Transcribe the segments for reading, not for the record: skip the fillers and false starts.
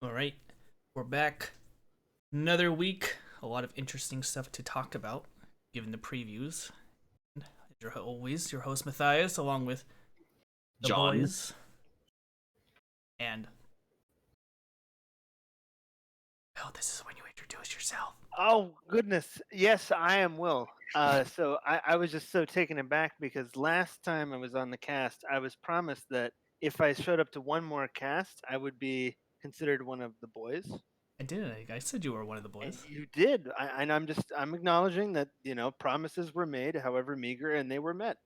All right, we're back. Another week. A lot of interesting stuff to talk about, given the previews. As always, your host Mathias, along with the John. boys. And this is when you introduce yourself. Oh goodness, yes, I am Will. So I was just so taken aback because last time I was on the cast, I was promised that if I showed up to one more cast, I would be considered one of the boys, I did. I said you were one of the and boys. you did. And I'm acknowledging that promises were made, however meager, and they were met.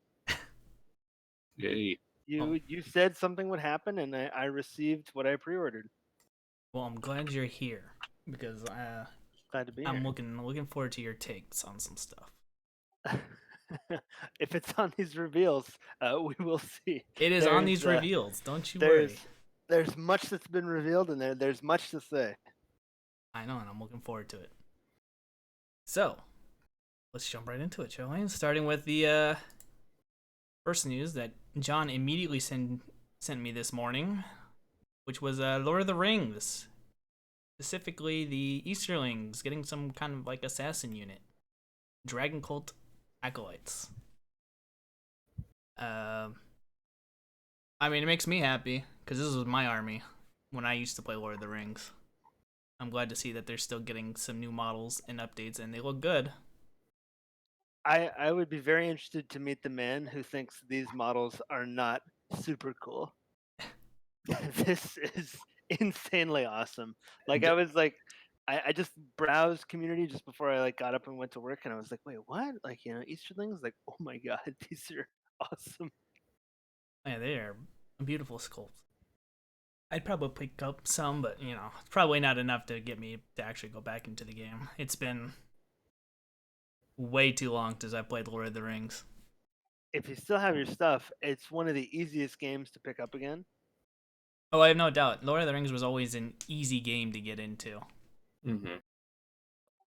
Yay. You said something would happen, and I received what I pre-ordered. Well, I'm glad you're here because Glad to be I'm here. looking forward to your takes on some stuff. If it's on these reveals, we will see. It is on these There's reveals. Don't you there's worry. there's much that's been revealed, and there's much to say. I know, and I'm looking forward to it. So, let's jump right into it, shall we? Starting with the first news that John immediately sent me this morning, which was Lord of the Rings, specifically the Easterlings getting some kind of like assassin unit, Dragon Cult acolytes. I mean, it makes me happy because this was my army when I used to play Lord of the Rings. I'm glad to see that they're still getting some new models and updates, and they look good. I would be very interested to meet the man who thinks these models are not super cool. This is insanely awesome. Like I was like, I just browsed community just before I like got up and went to work, and I was like, wait, what? Like Easterlings? Like, oh my god, these are awesome. Yeah, they are beautiful sculpts. I'd probably pick up some, but it's probably not enough to get me to actually go back into the game. It's been way too long since I played Lord of the Rings. If you still have your stuff, it's one of the easiest games to pick up again. Oh, I have no doubt. Lord of the Rings was always an easy game to get into. Mm-hmm.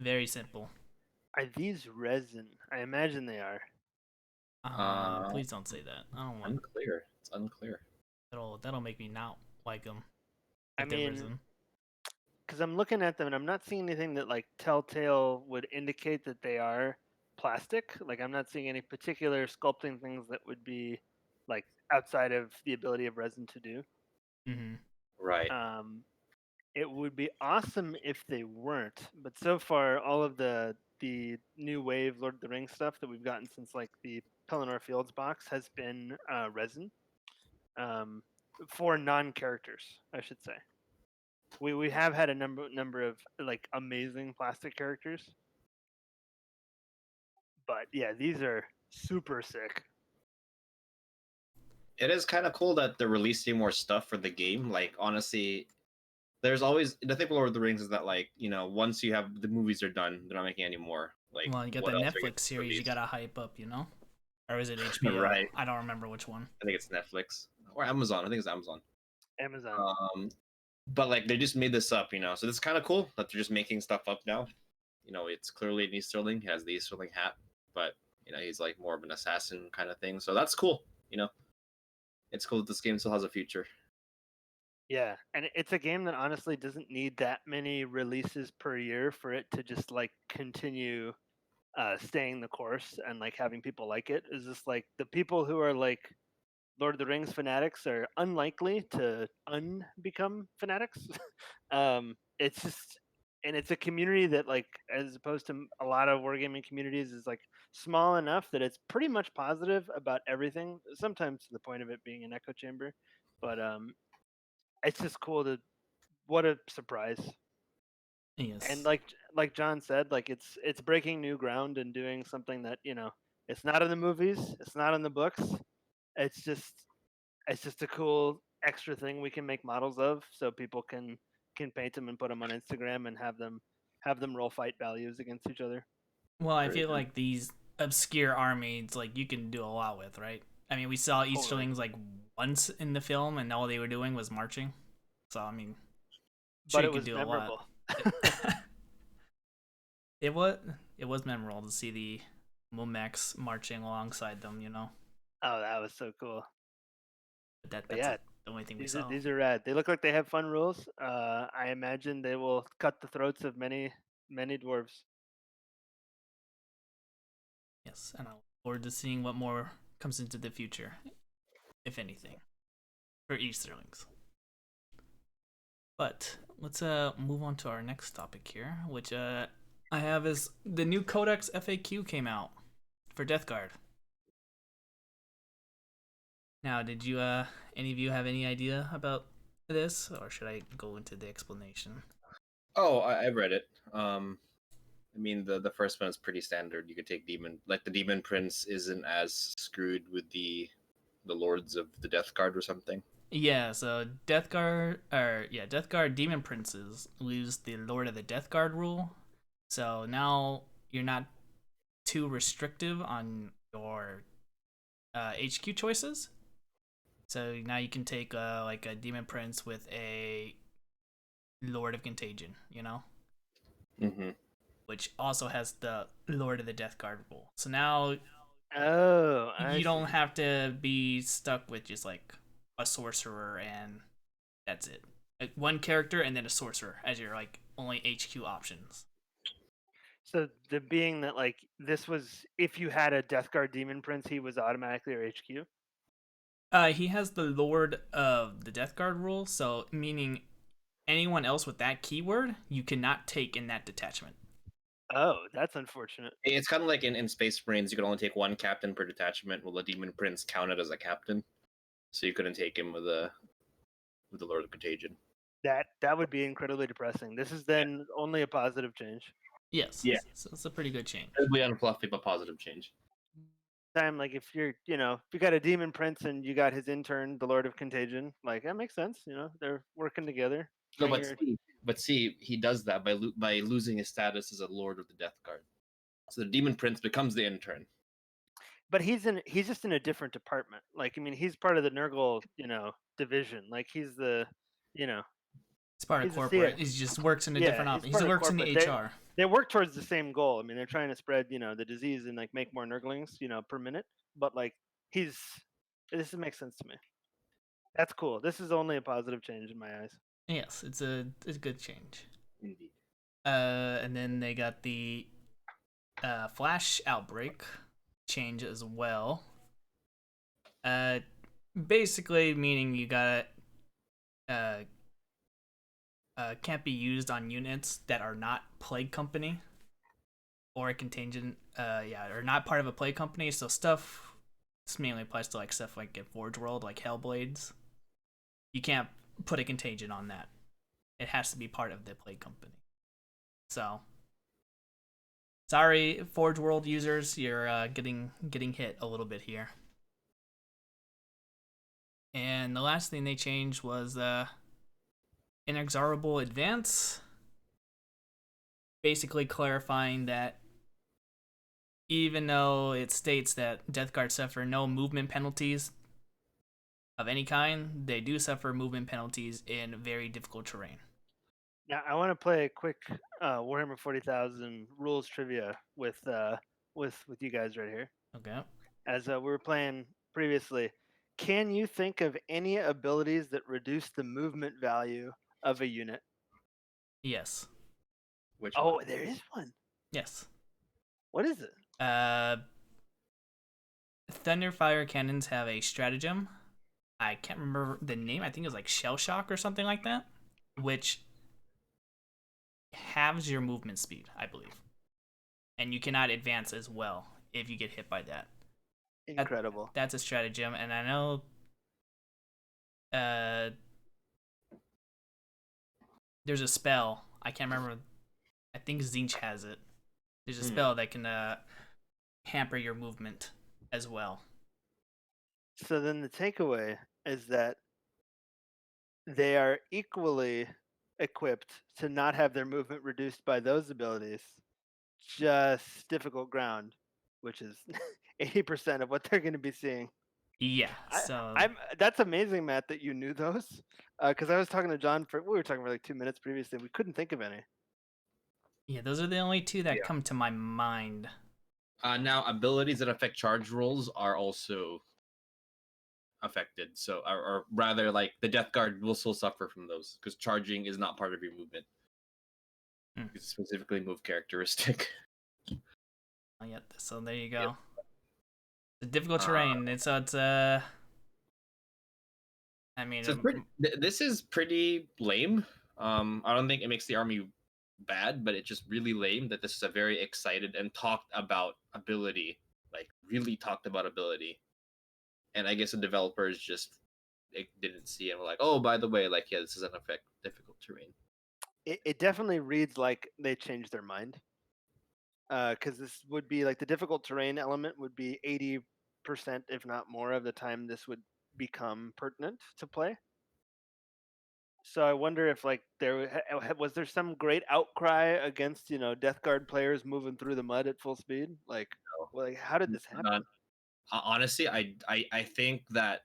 Very simple. Are these resin? I imagine they are. Please don't say that. I don't want. Unclear. It's unclear. That'll make me not like them. I If they're mean, risen. because I'm looking at them and I'm not seeing anything that like Telltale would indicate that they are plastic. Like I'm not seeing any particular sculpting things that would be like outside of the ability of resin to do. Mm-hmm. Right. It would be awesome if they weren't, but so far all of the new wave Lord of the Rings stuff that we've gotten since like the Pelennor Fields box has been resin for non-characters, I should say. We have had a number of like amazing plastic characters, but yeah, these are super sick. It is kind of cool that they're releasing more stuff for the game. Like, honestly, there's always the thing with Lord of the Rings is that, like, once you have the movies are done, they're not making any more. Like, Well, you got what the else are you Netflix series you release? gotta hype up, or is it HBO? Right. I don't remember which one. I think it's Netflix or Amazon. I think it's Amazon. Amazon. But like they just made this up. So it's kind of cool that they're just making stuff up now. It's clearly an Easterling. He has the Easterling hat, but he's like more of an assassin kind of thing. So that's cool. It's cool that this game still has a future. Yeah, and it's a game that honestly doesn't need that many releases per year for it to just like continue staying the course and like having people like it. Is just like the people who are like Lord of the Rings fanatics are unlikely to unbecome fanatics. It's just, and it's a community that like, as opposed to a lot of wargaming communities, is like small enough that it's pretty much positive about everything. Sometimes to the point of it being an echo chamber, but it's just cool to, what a surprise. And Yes. like John said, like it's breaking new ground and doing something that it's not in the movies, it's not in the books. It's just a cool extra thing we can make models of, so people can paint them and put them on Instagram and have them roll fight values against each other. Well, I Very feel good. like these obscure armies, like you can do a lot with, right? I mean, we saw Totally. Easterlings like once in the film, and all they were doing was marching. So I mean, I'm sure But you it could was do a lot. memorable. it was it was memorable to see the Momex marching alongside them. Oh, that was so cool. But But that's yeah, it. the only thing we These saw. are rad. They look like they have fun rules. I imagine they will cut the throats of many dwarves. Yes, and I look forward to seeing what more comes into the future, if anything, for Easterlings. But let's move on to our next topic here, which I have is the new Codex FAQ came out for Death Guard. Now, did you any of you have any idea about this, or should I go into the explanation? Oh, I read it. I mean, the first one is pretty standard. You could take demon, like the demon prince isn't as screwed with the lords of the Death Guard or something. Yeah, so Death Guard Demon Princes lose the Lord of the Death Guard rule. So now you're not too restrictive on your HQ choices. So now you can take like a Demon Prince with a Lord of Contagion, Mm-hmm. which also has the Lord of the Death Guard rule. So now I you don't see. have to be stuck with just like a sorcerer and that's it. Like one character and then a sorcerer as your like only HQ options. So the being that like this was if you had a Death Guard Demon Prince, he was automatically your HQ. He has the Lord of the Death Guard rule, so meaning anyone else with that keyword you cannot take in that detachment. Oh, that's unfortunate. It's kind of like in Space Marines, you could only take one captain per detachment. Well, the demon prince counted as a captain, so you couldn't take him with the Lord of Contagion. That would be incredibly depressing. This is then only a positive change. Yes. Yeah. So it's a pretty good change. Incredibly unfluffy, but positive change. Time like if you're if you got a Demon Prince and you got his intern, the Lord of Contagion, like that makes sense. They're working together. No, Bring your- but see, he does that by losing his status as a Lord of the Death Guard. So the demon prince becomes the intern. but he's just in a different department. Like I mean, he's part of the Nurgle, division. Like he's the, you know, It's part of he's the C. corporate. He just works in a Yeah, different he's office. part He of works in the corporate. HR. They work towards the same goal. I mean, they're trying to spread, the disease and like make more Nurglings, per minute. But like he's this makes sense to me. That's cool. This is only a positive change in my eyes. Yes, it's a good change. Indeed. And then they got the Flash Outbreak change as well. Basically meaning you gotta can't be used on units that are not Plague Company or a contingent, or not part of a Plague Company. So stuff, this mainly applies to like stuff like in Forge World, like Hellblades. You can't put a contagion on that. It has to be part of the Plague Company. So, sorry, Forge World users, you're getting hit a little bit here. And the last thing they changed was Inexorable Advance, basically clarifying that even though it states that Death Guard suffer no movement penalties of any kind, they do suffer movement penalties in very difficult terrain. Now I want to play a quick Warhammer 40,000 rules trivia with you guys right here. Okay. As we were playing previously, can you think of any abilities that reduce the movement value of a unit? Yes. Which Oh, one? there is one. Yes. What is it? Thunderfire cannons have a stratagem. I can't remember the name. I think it was like Shell Shock or something like that, which halves your movement speed, I believe. And you cannot advance as well if you get hit by that. Incredible. That's a stratagem, and I know there's a spell. I can't remember. I think Zinch has it. There's a spell that can hamper your movement as well. So then the takeaway is that they are equally equipped to not have their movement reduced by those abilities, just difficult ground, which is 80% of what they're going to be seeing. Yeah, so That's amazing, Matt, that you knew those. Because I was talking to John we were talking for like 2 minutes previously. We couldn't think of any. yeah, those are the only two that come to my mind. Now, abilities that affect charge rolls are also affected. So, or rather, like the Death Guard will still suffer from those because charging is not part of your movement. It's specifically move characteristic. Oh, yeah. So there you go. Yep. The difficult terrain. It's I mean, so this is pretty lame. I don't think it makes the army bad, but it's just really lame that this is a very excited and talked about ability, like really talked about ability. And I guess the developers just didn't see it. We're like, oh, by the way, like, yeah, this is an effect difficult terrain. It definitely reads like they changed their mind. Because this would be like the difficult terrain element would be 80%, if not more, of the time this would become pertinent to play. So I wonder if like was there some great outcry against Death Guard players moving through the mud at full speed? Like, No. well, like how did this happen? Honestly, I think that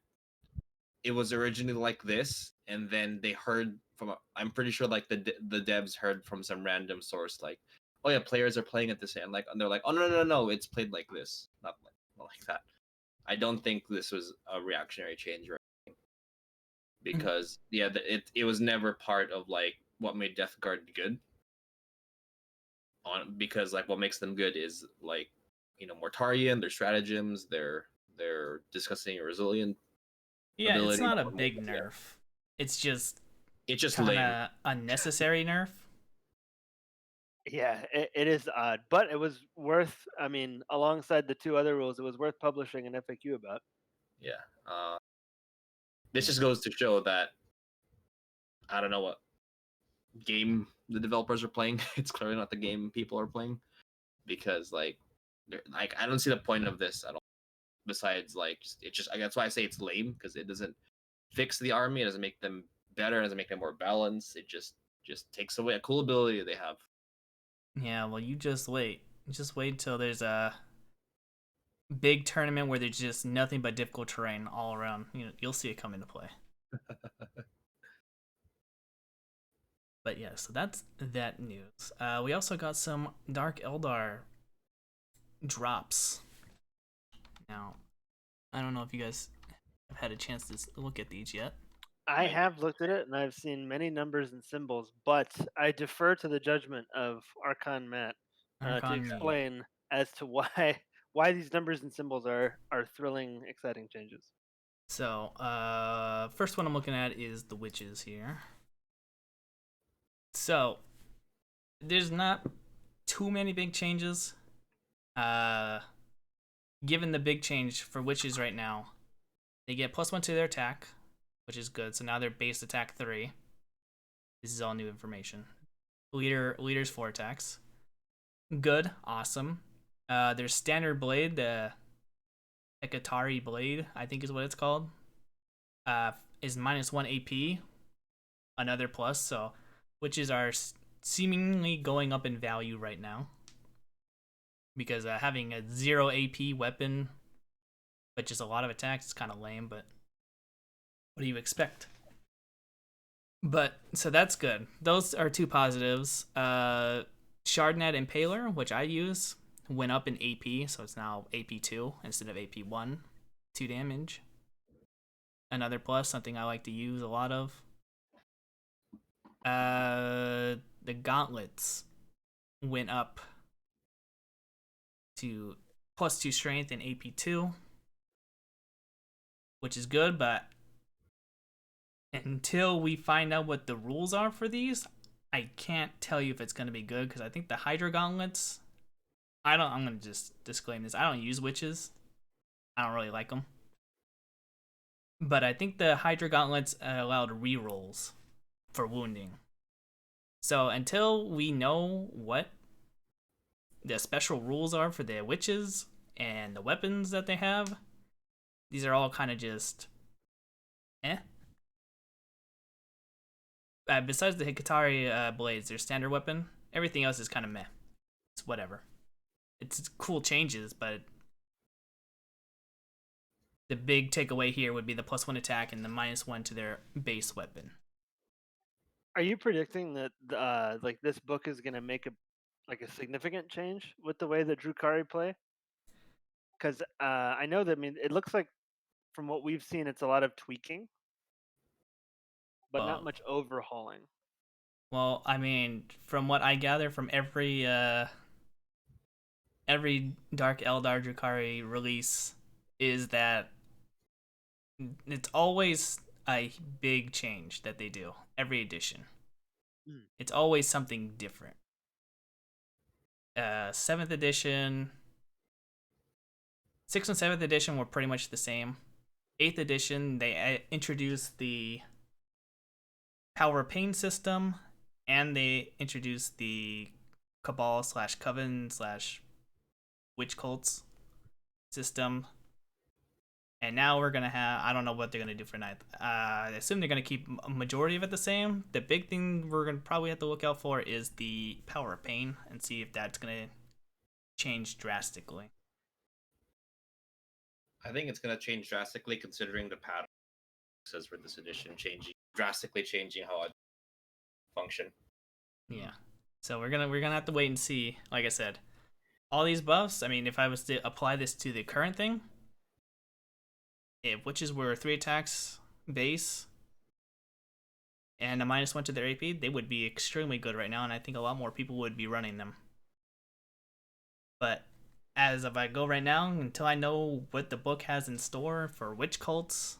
it was originally like this, and then they heard from I'm pretty sure like the devs heard from some random source like, oh yeah, players are playing it this way, and they're like, oh no, it's played like this, not like that. I don't think this was a reactionary change or anything, because yeah, it was never part of like what made Death Guard good. Because like what makes them good is like Mortarian, their stratagems, their discussing resilient. Yeah, ability. It's not a big nerf. It's just lame. Unnecessary nerf. Yeah, it is odd, but it was worth. I mean, alongside the two other rules, it was worth publishing an FAQ about. Yeah, this just goes to show that I don't know what game the developers are playing. It's clearly not the game people are playing, because like I don't see the point of this at all. Besides, like, that's why I say it's lame, because it doesn't fix the army. It doesn't make them better. It doesn't make them more balanced. It just takes away a cool ability they have. Yeah, well, you just wait. Just wait till there's a big tournament where there's just nothing but difficult terrain all around. You'll see it come into play. But yeah, so that's that news. We also got some Dark Eldar drops. Now, I don't know if you guys have had a chance to look at these yet. I have looked at it, and I've seen many numbers and symbols, but I defer to the judgment of Archon Matt to explain as to why these numbers and symbols are thrilling, exciting changes. So, first one I'm looking at is the witches here. So, there's not too many big changes. Given the big change for witches right now, they get +1 to their attack, which is good. So now they're base attack 3. This is all new information. Leader's 4 attacks. Good, awesome. Their standard blade, the Hekatari blade, I think is what it's called, is -1 AP. Another plus, so witches are seemingly going up in value right now. Because having a 0 AP weapon, but just a lot of attacks, is kind of lame, but what do you expect? But, so that's good. Those are two positives. Shardnet Impaler, which I use, went up in AP, so it's now AP2 instead of AP1. 2 damage. Another plus, something I like to use a lot of. The gauntlets went up to +2 strength in AP2, which is good, but until we find out what the rules are for these, I can't tell you if it's going to be good, because I think the Hydra gauntlets, I'm going to just disclaim this, I don't use witches. I don't really like them. But I think the Hydra gauntlets allowed rerolls for wounding. So until we know what the special rules are for the witches and the weapons that they have, these are all kind of just besides the Hikatari blades, their standard weapon, everything else is kind of meh. It's whatever. It's cool changes, but the big takeaway here would be the +1 attack and the -1 to their base weapon. Are you predicting that like this book is gonna make a significant change with the way that Drukari play? Because I know that, I mean, it looks like from what we've seen, it's a lot of tweaking, but not Well, much overhauling. well, I mean, from what I gather from every Dark Eldar Drukhari release is that it's always a big change that they do every edition. It's always something different. 7th edition, 6th and 7th edition were pretty much the same. 8th edition, they introduced the Power of Pain system, and they introduced the Cabal / Coven / Witch Cults system. And now we're gonna have, I don't know what they're gonna do for 9th. I assume they're gonna keep a majority of it the same. The big thing we're gonna probably have to look out for is the Power of Pain and see if that's gonna change drastically. I think it's going to change drastically considering the pattern says for this edition drastically changing how I function. Yeah. So we're gonna have to wait and see. Like I said, all these buffs. I mean, if I was to apply this to the current thing, if witches were 3 attacks base and a -1 to their AP, they would be extremely good right now, and I think a lot more people would be running them. But as if I go right now, until I know what the book has in store for witch cults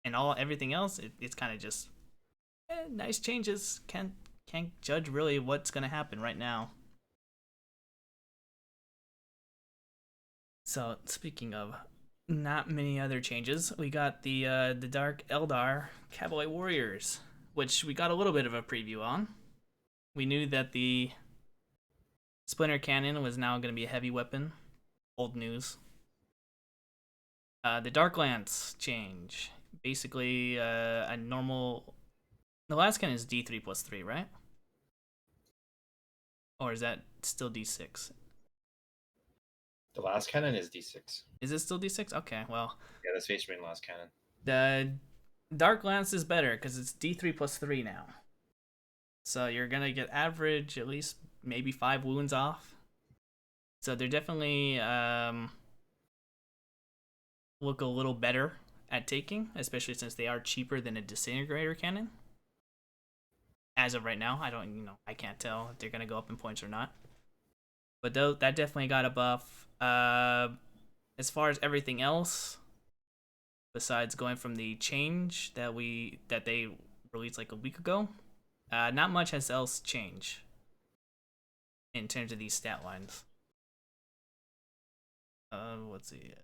and everything else, it's kind of just nice changes. Can't judge really what's gonna happen right now. So speaking of not many other changes, we got the Dark Eldar Cowboy Warriors, which we got a little bit of a preview on. We knew that the Splinter Cannon was now going to be a heavy weapon. Old news. The Dark Lance change. Basically, a normal. The last cannon is D3+3, right? Or is that still D6? The last cannon is D6. Is it still D6? Okay, well. Yeah, that's Space Marine last cannon. The Dark Lance is better because it's D3+3 now. So you're going to get average, at least maybe 5 wounds off. So they're definitely look a little better at taking, especially since they are cheaper than a disintegrator cannon. As of right now, I can't tell if they're gonna go up in points or not. But though that definitely got a buff. As far as everything else, besides going from the change that they released like a week ago, not much else changed in terms of these stat lines. Let's see.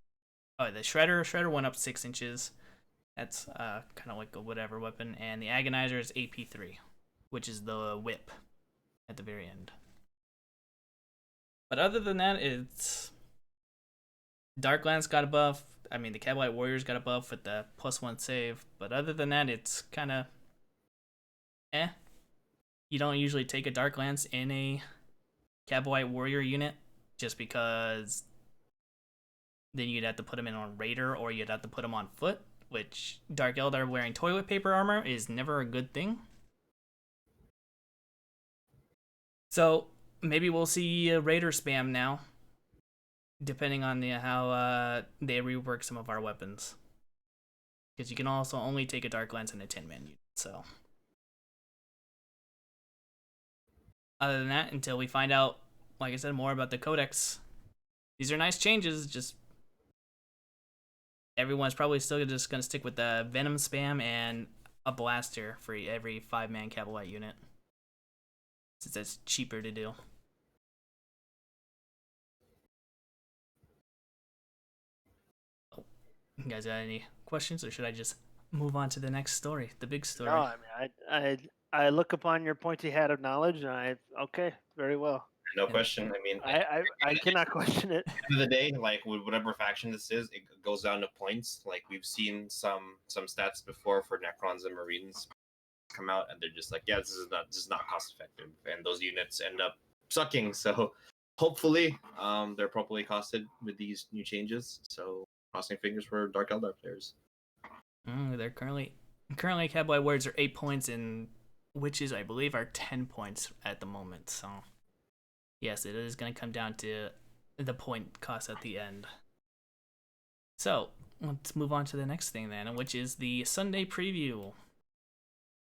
Oh, the Shredder went up 6 inches. That's kind of like a whatever weapon. And the Agonizer is AP3, which is the whip at the very end. But other than that, it's Darklance got a buff. I mean, the Cowboy Warriors got a buff with the +1 save. But other than that, it's kind of You don't usually take a Darklance in a Cowboy Warrior unit just because then you'd have to put him in on Raider or you'd have to put him on foot, which Dark Eldar wearing toilet paper armor is never a good thing. So maybe we'll see Raider spam now, depending on how they rework some of our weapons. Because you can also only take a Darklance in a 10-man unit, so. Other than that, until we find out, like I said, more about the Codex, these are nice changes, just everyone's probably still just going to stick with the Venom spam and a blaster for every 5-man Cavalry unit, since that's cheaper to do. Oh, you guys got any questions, or should I just move on to the next story, the big story? No, I mean, I look upon your pointy hat of knowledge, and okay, very well. No question. I mean, I cannot question it. At the end of the day, like with whatever faction this is, it goes down to points. Like we've seen some stats before for Necrons and Marines come out, and they're just like, yeah, this is not cost effective, and those units end up sucking. So hopefully, they're properly costed with these new changes. So crossing fingers for Dark Eldar players. They're currently Cowboy Warriors are 8 points, and Witches, I believe, are 10 points at the moment. So yes, it is going to come down to the point cost at the end. So let's move on to the next thing then, which is the Sunday preview.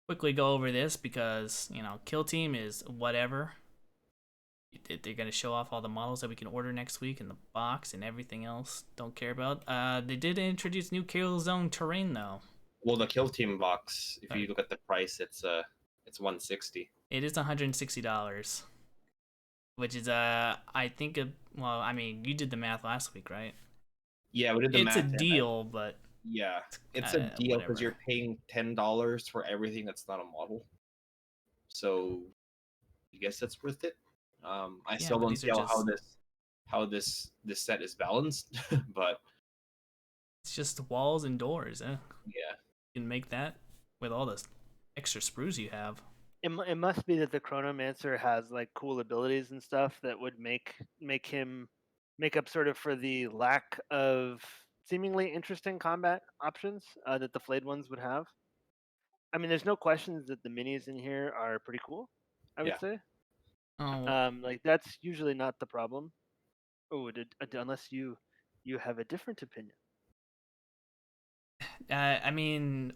Quickly go over this because, Kill Team is whatever. They're going to show off all the models that we can order next week in the box and everything else. Don't care about. They did introduce new Kill Zone terrain, though. Well, the Kill Team box, if you look at the price, it's $160. It is $160, which is I think you did the math last week, right? Yeah, we did the math. It's a deal, but yeah, it's a deal because whatever. you're paying $10 for everything that's not a model. So, I guess that's worth it. I still don't see how this set is balanced, but it's just walls and doors. Yeah, you can make that with all the extra sprues you have. It must be that the Necromancer has like cool abilities and stuff that would make him make up sort of for the lack of seemingly interesting combat options that the flayed ones would have. I mean, there's no questions that the minis in here are pretty cool. I would say. Oh, Like that's usually not the problem. Oh, unless you have a different opinion.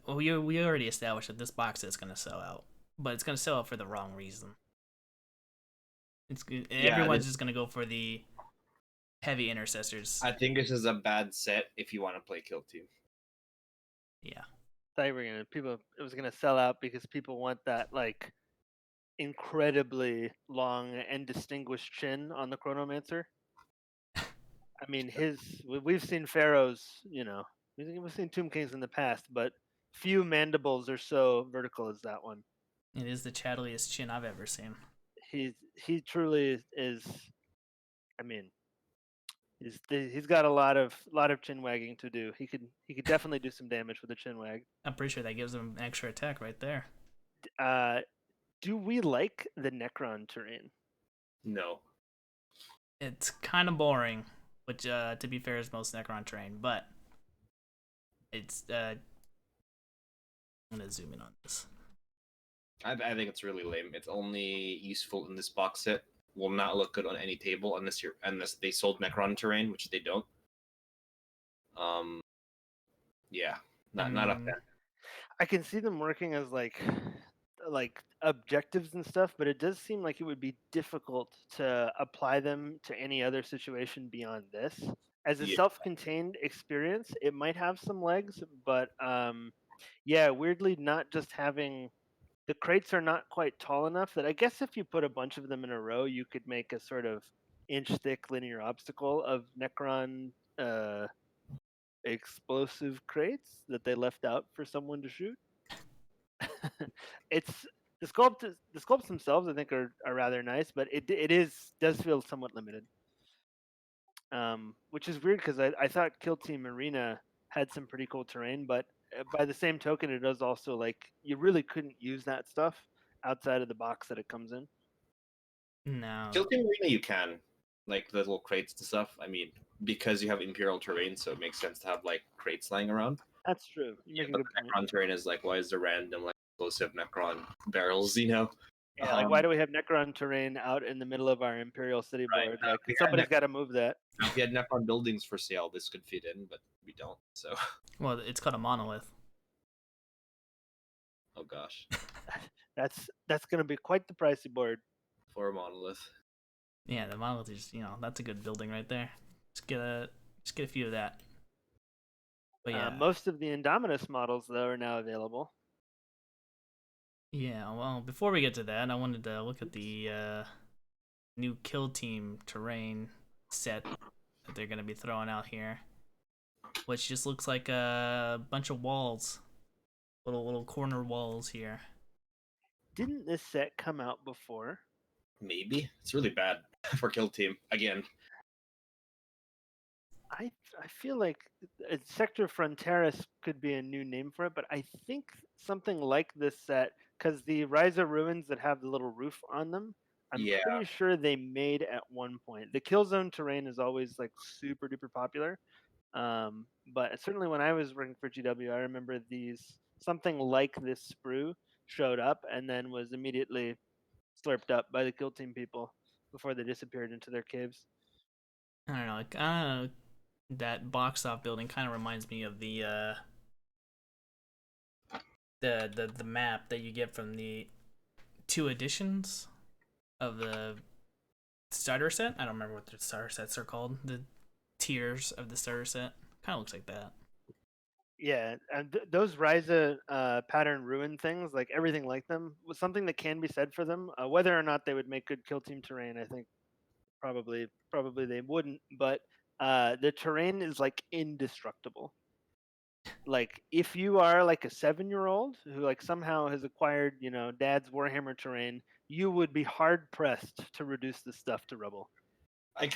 we already established that this box is going to sell out, but it's going to sell out for the wrong reason. Everyone's just going to go for the heavy intercessors. I think this is a bad set if you want to play Kill Team. Yeah. I thought it was gonna sell out because people want that like incredibly long and distinguished chin on the Chronomancer. I mean, we've seen pharaohs, we've seen Tomb Kings in the past, but few mandibles are so vertical as that one. It is the chattliest chin I've ever seen. He truly is. I mean, he's got a lot of chin wagging to do. He could definitely do some damage with a chin wag. I'm pretty sure that gives him an extra attack right there. Do we like the Necron terrain? No. It's kind of boring, which to be fair is most Necron terrain, but it's I'm gonna zoom in on this. I think it's really lame. It's only useful in this box set. Will not look good on any table unless they sold Necron terrain, which they don't. Yeah, not a fan. I can see them working as like objectives and stuff, but it does seem like it would be difficult to apply them to any other situation beyond this. As a self-contained experience, it might have some legs, but weirdly, not just having the crates are not quite tall enough that I guess if you put a bunch of them in a row, you could make a sort of inch-thick linear obstacle of Necron explosive crates that they left out for someone to shoot. It's the sculpts themselves I think are rather nice, but it does feel somewhat limited. Which is weird because I thought Kill Team Arena had some pretty cool terrain, but by the same token, it does also like you really couldn't use that stuff outside of the box that it comes in. No. Kill Team Arena you can, like the little crates and stuff. I mean, because you have Imperial terrain, so it makes sense to have like crates lying around. That's true. The Necron terrain is like, why is there random like explosive Necron barrels? Yeah, like why do we have Necron terrain out in the middle of our Imperial city board? Like somebody's got to move that. If we had Necron buildings for sale, this could fit in, but we don't. So. Well, it's called a monolith. Oh gosh. That's gonna be quite the pricey board. For a monolith. Yeah, the monolith is that's a good building right there. Just get a few of that. But yeah, most of the Indominus models though are now available. Yeah, well, before we get to that, I wanted to look at the new Kill Team terrain set that they're going to be throwing out here, which just looks like a bunch of walls, little corner walls here. Didn't this set come out before? Maybe. It's really bad for Kill Team again. I feel like Sector Fronteris could be a new name for it, but I think something like this set, because the Ryza ruins that have the little roof on them, I'm pretty sure they made at one point. The Killzone terrain is always like super duper popular, but certainly when I was working for GW, I remember something like this sprue showed up and then was immediately slurped up by the Kill Team people before they disappeared into their caves. I don't know. that box off building kind of reminds me of the map that you get from the 2 editions of the starter set. I don't remember what the starter sets are called. The tiers of the starter set kind of looks like that. Yeah, and those Ryza pattern ruin things, like everything like them, was something that can be said for them. Whether or not they would make good kill team terrain, I think probably they wouldn't. But the terrain is like indestructible. Like if you are like a 7-year-old who like somehow has acquired, dad's Warhammer terrain, you would be hard pressed to reduce this stuff to rubble. I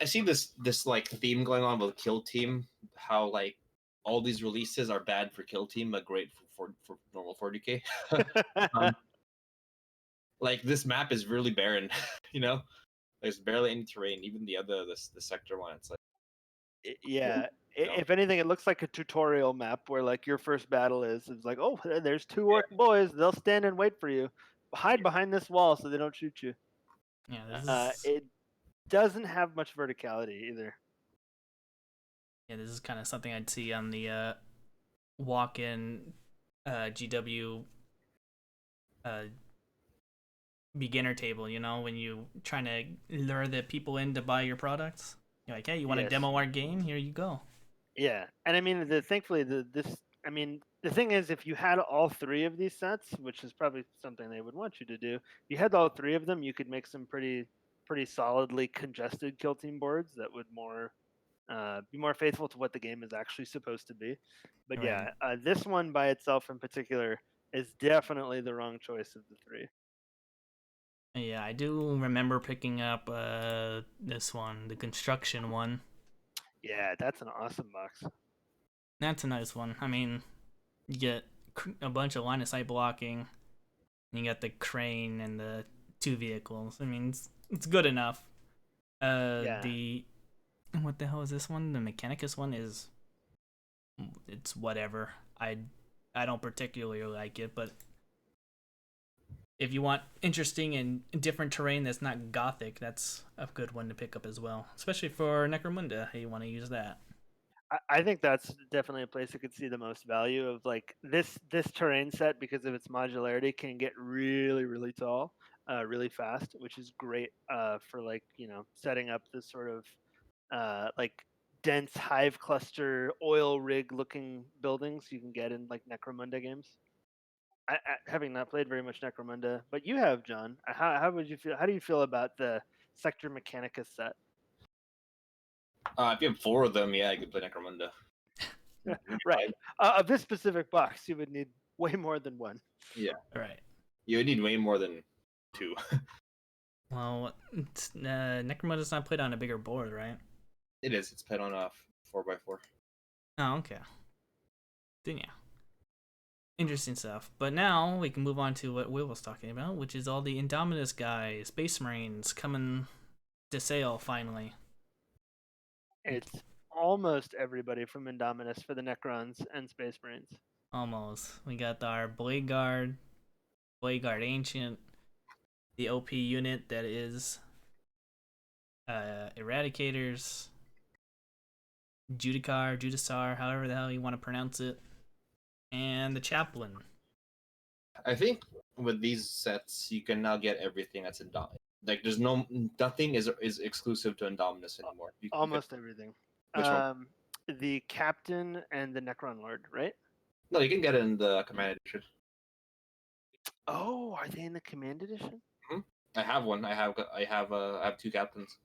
see this like theme going on with Kill Team, how like all these releases are bad for Kill Team but great for normal 40k. Like this map is really barren, There's barely any terrain. Even the sector one, it's like Yeah. No. If anything, it looks like a tutorial map where like your first battle is like, oh, there's 2 orc boys. They'll stand and wait for you. Hide behind this wall so they don't shoot you. Yeah, this is It doesn't have much verticality either. yeah, this is kind of something I'd see on the walk-in GW beginner table. When you trying to lure the people in to buy your products. You're like, hey, you want to Yes. demo our game? Here you go. Yeah, and I mean, thankfully, the thing is, if you had all 3 of these sets, which is probably something they would want you to do, you had all 3 of them, you could make some pretty solidly congested kill team boards that would be more faithful to what the game is actually supposed to be. But Right. yeah, this one by itself in particular is definitely the wrong choice of the 3. Yeah, I do remember picking up this one, the construction one. Yeah, that's an awesome box. That's a nice one. I mean, you get a bunch of line of sight blocking. And you got the crane and the 2 vehicles. I mean, it's good enough. Yeah. The what the hell is this one? The Mechanicus one it's whatever. I don't particularly like it, but if you want interesting and different terrain that's not gothic, that's a good one to pick up as well. Especially for Necromunda, you want to use that. I think that's definitely a place I could see the most value of like this terrain set because of its modularity can get really tall, really fast, which is great for like setting up this sort of like dense hive cluster oil rig looking buildings you can get in like Necromunda games. Having not played very much Necromunda, but you have, John. How would you feel? How do you feel about the Sector Mechanicus set? If you have 4 of them, yeah, I could play Necromunda. Right. Of this specific box, you would need way more than 1. Yeah, Right. you would need way more than 2. Well, Necromunda's not played on a bigger board, right? It is. It's played on a 4x4. Oh, okay. Then yeah. Interesting stuff. But now we can move on to what Will was talking about, which is all the Indominus guys, Space Marines coming to sale finally. It's almost everybody from Indominus for the Necrons and Space Marines. Almost. We got our Blade Guard Ancient, the OP unit that is Eradicators, Judicar, however the hell you want to pronounce it, and the Chaplain. I think with these sets, you can now get everything that's Indominus. Like, there's nothing is exclusive to Indominus anymore. Almost everything. Which one? The Captain and the Necron Lord, right? No, you can get it in the Command Edition. Oh, are they in the Command Edition? Mm-hmm. I have one. I have 2 captains.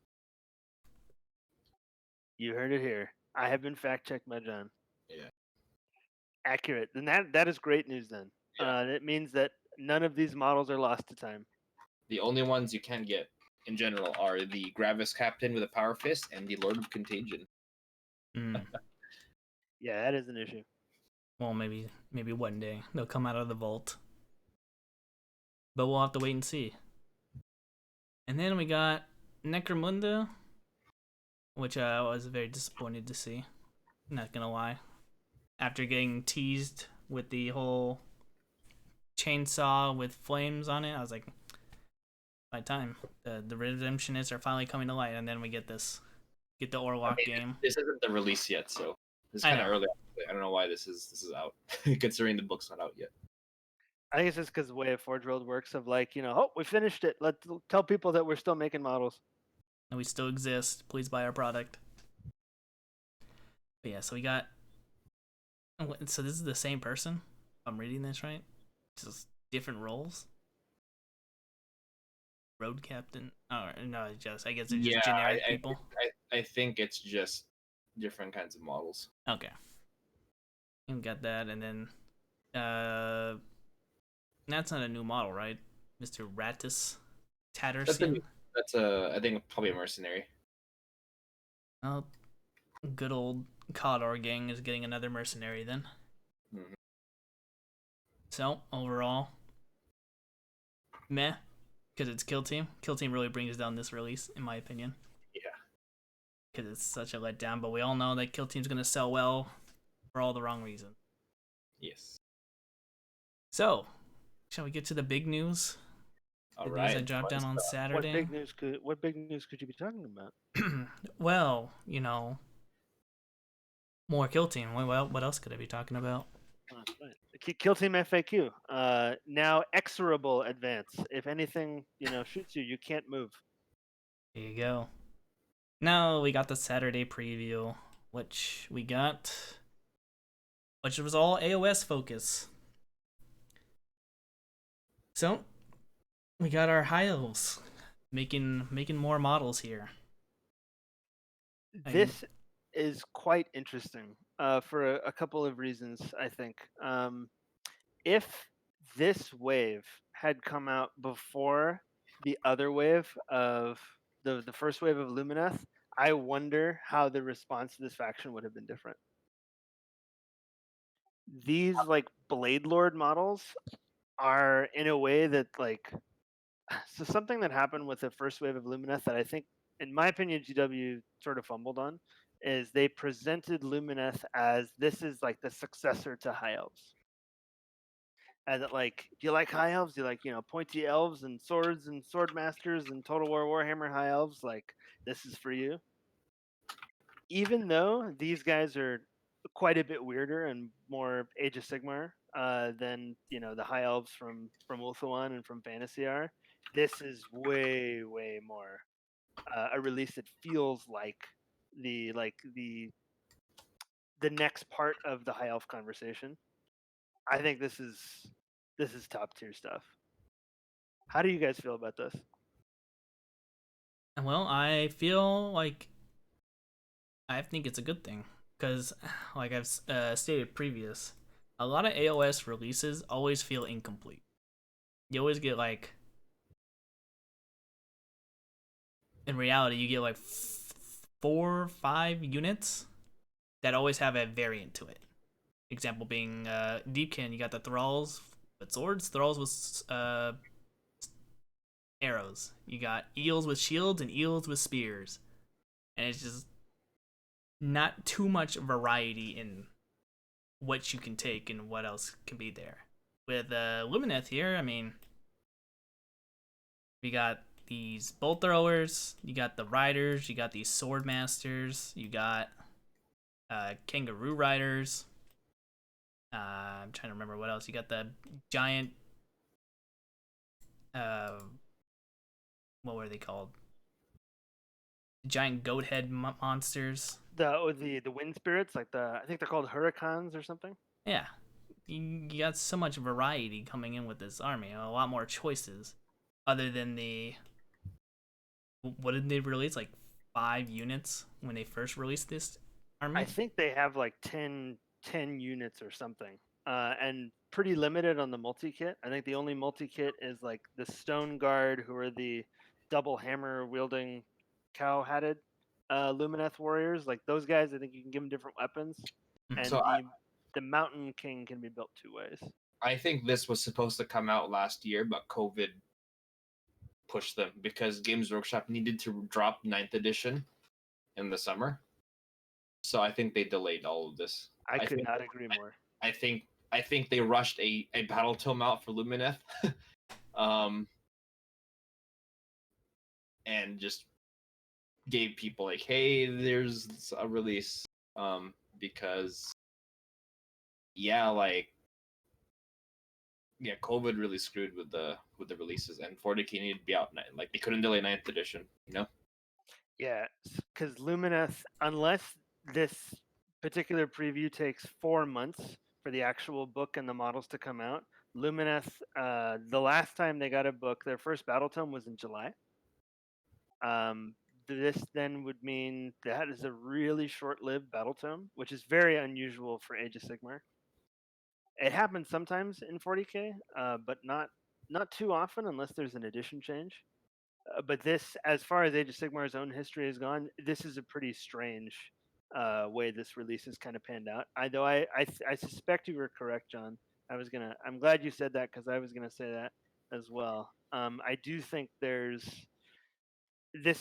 You heard it here. I have been fact checked by John. Yeah. Accurate. Then that is great news. Then it means that none of these models are lost to time. The only ones you can get in general are the Gravis Captain with a Power Fist and the Lord of Contagion. Yeah, that is an issue. Well, maybe one day they'll come out of the vault, but we'll have to wait and see. And then we got Necromunda, which I was very disappointed to see. Not gonna lie. After getting teased with the whole chainsaw with flames on it, I was like, my time. The redemptionists are finally coming to light, and then we get this. get the Orlock game. This isn't the release yet, so it's I kind of know. early. I don't know why this is out, considering the book's not out yet. I think it's just because the way a Forge World works of like, oh, we finished it. Let's tell people that we're still making models. And we still exist. Please buy our product. But yeah, so we got. So this is the same person. If I'm reading this right. Just different roles. Road captain. Oh no, I guess they're just generic people. I think it's just different kinds of models. Okay. You got that, and then that's not a new model, right? Mr. Rattus Tattersian. That's I think probably a mercenary. Oh, good old CODR gang is getting another mercenary then. Mm-hmm. So overall, meh, because it's Kill Team. Kill Team really brings down this release, in my opinion. Yeah. Because it's such a letdown, but we all know that Kill Team's gonna sell well for all the wrong reasons. Yes. So, shall we get to the big news? All the right. news that dropped down on Saturday. What big news could you be talking about? Well, more Kill Team. Well, what else could I be talking about? Right. Kill Team FAQ. Now exorable advance. If anything, shoots you, you can't move. There you go. Now we got the Saturday preview, which was all AOS focus. So we got our high elves making more models here. This is quite interesting for a couple of reasons, I think. If this wave had come out before the other wave of the first wave of Lumineth, I wonder how the response to this faction would have been different. These like Blade Lord models are in a way that like so something that happened with the first wave of Lumineth that I think, in my opinion, GW sort of fumbled on is they presented Lumineth as this is like the successor to High Elves. And that like, do you like High Elves? Do you like, pointy elves and swords and sword masters and Total War Warhammer High Elves? Like, this is for you. Even though these guys are quite a bit weirder and more Age of Sigmar than the High Elves from Ulthuan and from Fantasy are, this is way more a release that feels like the next part of the High Elf conversation. I think this is top tier stuff. How do you guys feel about this? Well, I feel like I think it's a good thing because, like I've stated previous, a lot of AOS releases always feel incomplete. You always get like, in reality, you get like 4 or 5 units that always have a variant to it. Example being Deepkin, you got the Thralls with swords, Thralls with arrows. You got Eels with shields and Eels with spears. And it's just not too much variety in what you can take and what else can be there. With Lumineth here, I mean, we got these bolt throwers, you got the riders, you got these sword masters, you got kangaroo riders. I'm trying to remember what else. You got the giant. What were they called? Giant goat head monsters. The wind spirits, like I think they're called hurricanes or something. Yeah, you got so much variety coming in with this army. A lot more choices, other than the. What did they release? Like 5 units when they first released this army. I think they have like 10 units or something, and pretty limited on the multi kit. I think the only multi kit is like the Stone Guard, who are the double hammer wielding cow hatted Lumineth warriors. Like those guys, I think you can give them different weapons, and So the Mountain King can be built 2 ways. I think this was supposed to come out last year, but COVID pushed them because Games Workshop needed to drop 9th edition in the summer. So I think they delayed all of this. I could not agree more. I think they rushed a battle tome out for Lumineth. And just gave people like, hey, there's a release, because like COVID really screwed with the releases, and 40K needed to be out. Like they couldn't delay 9th edition, you know. Yeah, because Lumineth, unless this particular preview takes 4 months for the actual book and the models to come out, Lumineth, the last time they got a book, their first battle tome was in July. This then would mean that is a really short-lived battle tome, which is very unusual for Age of Sigmar. It happens sometimes in 40K, but not too often unless there's an edition change. But this, as far as Age of Sigmar's own history has gone, this is a pretty strange way this release has kind of panned out. I suspect you were correct, John. I'm glad you said that because I was gonna say that as well. I do think this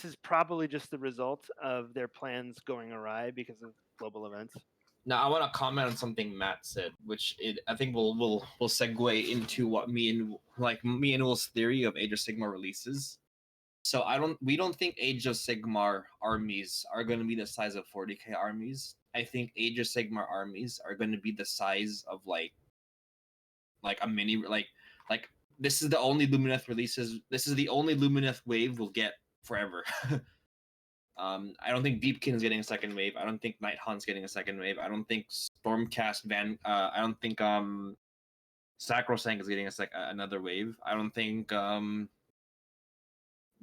is probably just the result of their plans going awry because of global events. Now I want to comment on something Matt said, which I think will segue into what me and Will's theory of Age of Sigmar releases. So we don't think Age of Sigmar armies are going to be the size of 40K armies. I think Age of Sigmar armies are going to be the size of like a mini like this is the only Lumineth releases. This is the only Lumineth wave we'll get forever. I don't think Deepkin is getting a second wave. I don't think Nighthunt's getting a second wave. I don't think Stormcast I don't think Sacrosanct is getting another wave. I don't think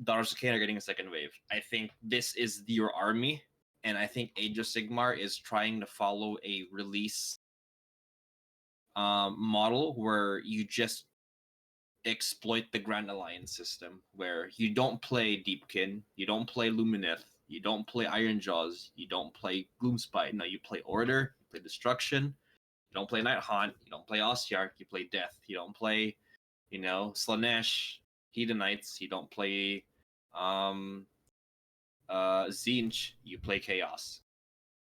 Darsukane are getting a second wave. I think this is your army, and I think Age of Sigmar is trying to follow a release model where you just exploit the Grand Alliance system, where you don't play Deepkin, you don't play Lumineth, you don't play Iron Jaws, you don't play Gloomspite. No, you play Order, you play Destruction, you don't play Night Haunt, you don't play Ossiarch, you play Death, you don't play, Slanesh, Hedonites, you don't play Zinch, you play Chaos,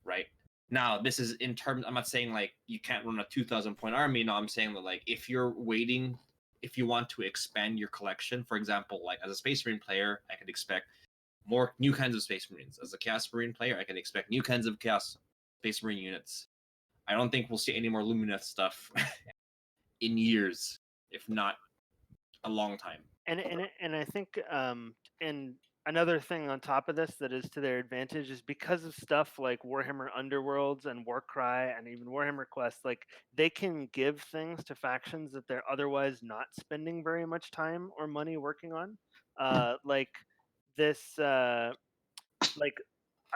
right? Now, this is in terms, I'm not saying like you can't run a 2,000 point army. No, I'm saying that like if you want to expand your collection, for example, like as a Space Marine player, I could expect more new kinds of Space Marines. As a Chaos Marine player, I can expect new kinds of Chaos Space Marine units. I don't think we'll see any more Lumineth stuff in years, if not a long time. And I think and another thing on top of this that is to their advantage is because of stuff like Warhammer Underworlds and Warcry and even Warhammer Quest, like they can give things to factions that they're otherwise not spending very much time or money working on. Like this, like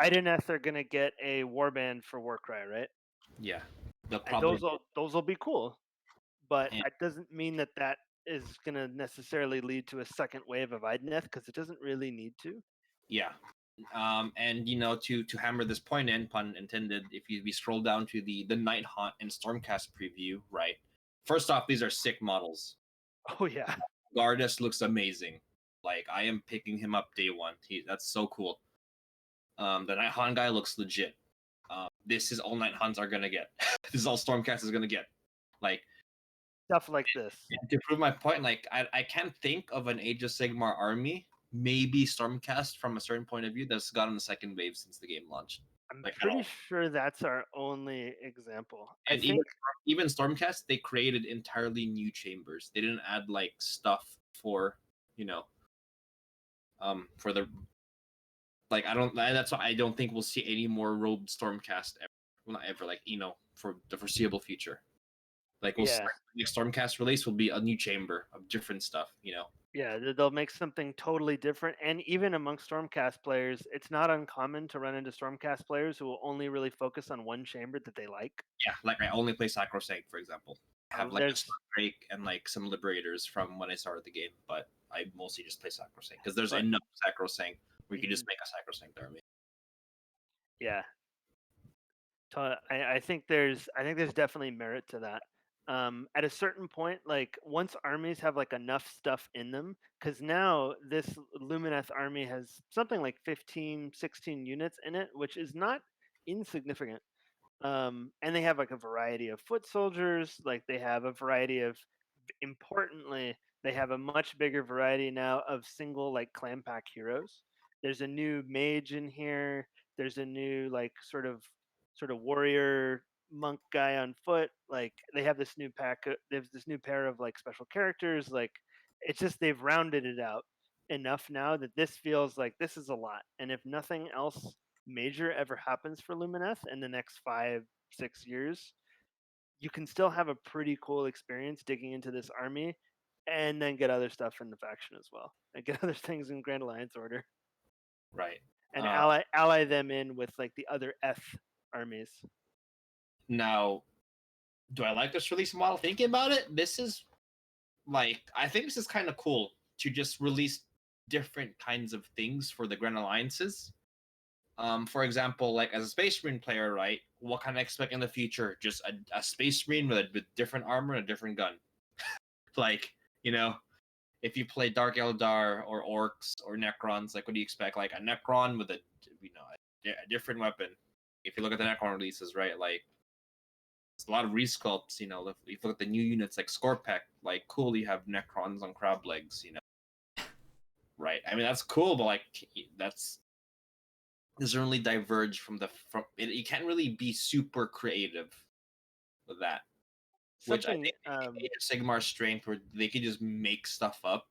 Ideneth are gonna get a warband for Warcry, right? Yeah, And those will be cool, but it doesn't mean that is going to necessarily lead to a second wave of Ideneth because it doesn't really need to. Yeah. And to hammer this point in, pun intended, if we scroll down to the Night Haunt and Stormcast preview, right? First off, these are sick models. Oh yeah. Gardas looks amazing. Like I am picking him up day one. That's so cool. The Night Haunt guy looks legit. This is all Night Haunts are gonna get. This is all Stormcast is gonna get. Like stuff like this. To prove my point, like I can't think of an Age of Sigmar army, maybe Stormcast from a certain point of view, that's gotten the second wave since the game launched. I'm pretty sure that's our only example. And even Stormcast, they created entirely new chambers. They didn't add like stuff for for the like that's why I don't think we'll see any more robed Stormcast ever. Well, not ever, like for the foreseeable future. Like the next Stormcast release will be a new chamber of different stuff, Yeah, they'll make something totally different. And even amongst Stormcast players, it's not uncommon to run into Stormcast players who will only really focus on one chamber that they like. Yeah, like I only play Sacrosanct, for example. I have like a Outbreak and like some Liberators from when I started the game, but I mostly just play Sacrosanct because there's enough Sacrosanct where you can just make a Sacrosanct army. Yeah, I think there's definitely merit to that. At a certain point, like once armies have like enough stuff in them, because now this Lumineth army has something like 15, 16 units in it, which is not insignificant. And they have like a variety of foot soldiers, like they have a variety of, importantly, they have a much bigger variety now of single like clan pack heroes. There's a new mage in here. There's a new like sort of warrior monk guy on foot. Like they have this new there's this new pair of like special characters. Like it's just they've rounded it out enough now that this feels like this is a lot. And if nothing else major ever happens for Lumineth in the next 5-6 years, you can still have a pretty cool experience digging into this army and then get other stuff in the faction as well and get other things in Grand Alliance order Right. and ally them in with like the other F armies. Now, do I like this release model? Thinking about it, this is like, I think this is kind of cool to just release different kinds of things for the Grand Alliances. For example, like as a Space Marine player, right? What can I expect in the future? Just a Space Marine with different armor and a different gun. Like, if you play Dark Eldar or Orcs or Necrons, like what do you expect? Like a Necron with a different weapon. If you look at the Necron releases, right? Like it's a lot of resculpts. If you look at the new units like Scorpec, like cool, you have Necrons on crab legs. Right? I mean that's cool, but like that's doesn't really diverge from it. You can't really be super creative with that. Which I think Age of Sigmar's strength, where they can just make stuff up.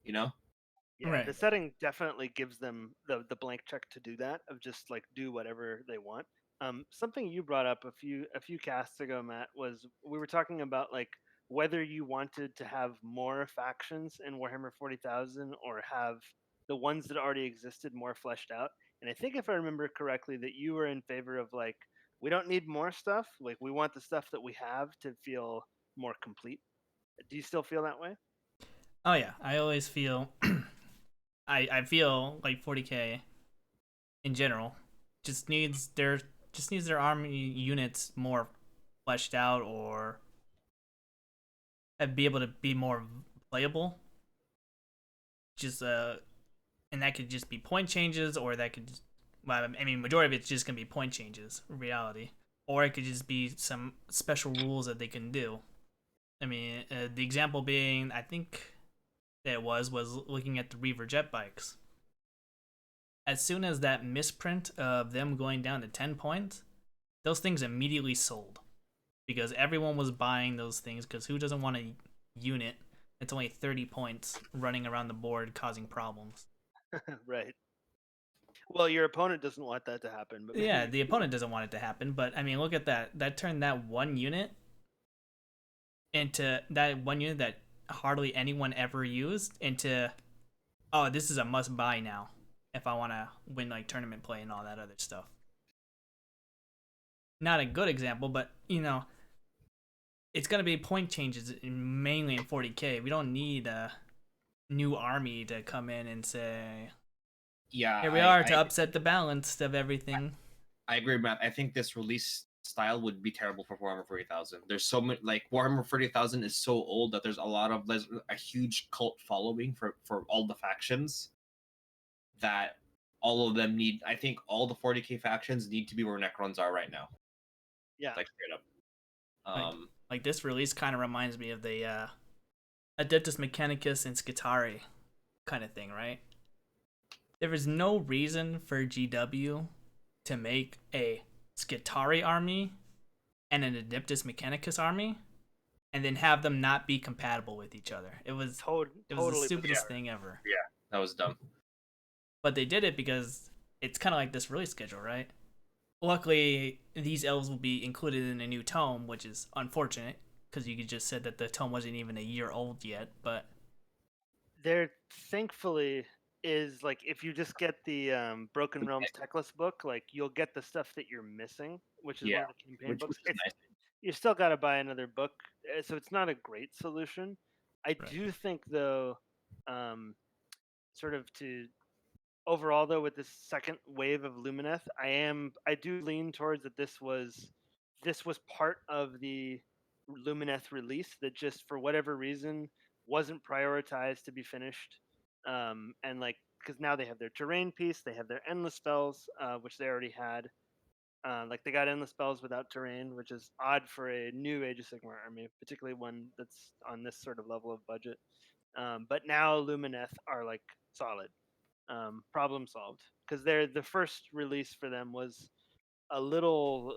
Yeah, Right. the setting definitely gives them the blank check to do that, of just like do whatever they want. Something you brought up a few casts ago, Matt, was we were talking about like whether you wanted to have more factions in Warhammer 40,000 or have the ones that already existed more fleshed out. And I think if I remember correctly, that you were in favor of like we don't need more stuff, like we want the stuff that we have to feel more complete. Do you still feel that way? Oh yeah, I always feel I feel like 40k in general just needs their army units more fleshed out, or be able to be more playable. Just and that could just be point changes, or that could well, I mean majority of it's just gonna be point changes in reality, or it could just be some special rules that they can do. I mean, the example being, I think that it was looking at the Reaver jet bikes. As soon as that misprint of them going down to 10 points, those things immediately sold because everyone was buying those things, because who doesn't want a unit that's only 30 points running around the board causing problems? Right. Well, your opponent doesn't want that to happen, but Yeah, the opponent doesn't want it to happen, but I mean, look at that. That turned that one unit that hardly anyone ever used into, oh, this is a must buy now if I want to win like tournament play and all that other stuff. Not a good example, but it's gonna be point changes mainly in 40k. We don't need a new army to come in and say, yeah, here we are to upset the balance of everything. I agree, Matt. I think this release style would be terrible for Warhammer 40,000. There's so many, like Warhammer 40,000 is so old that there's a huge cult following for all the factions, that all of them need. I think all the 40k factions need to be where Necrons are right now. yeah, Like straight up. Like this release kind of reminds me of the Adeptus Mechanicus and Skitarii kind of thing, right? There is no reason for GW to make a Skitarii army and an Adeptus Mechanicus army and then have them not be compatible with each other. It was the stupidest thing ever. Yeah, that was dumb. But they did it because it's kind of like this release schedule, right? Luckily, these elves will be included in a new tome, which is unfortunate because you just said that the tome wasn't even a year old yet. But there thankfully is like if you just get the Broken Realms Techless book, like you'll get the stuff that you're missing, which is one of the campaign books. Which is nice. You still got to buy another book, so it's not a great solution. I do think though, sort of to overall though, with this second wave of Lumineth, I do lean towards that this was part of the Lumineth release that just for whatever reason wasn't prioritized to be finished. And like because now they have their terrain piece, they have their endless spells, which they already had. Like they got endless spells without terrain, which is odd for a new Age of Sigmar army, particularly one that's on this sort of level of budget. But now Lumineth are like solid. Problem solved, because the first release for them was a little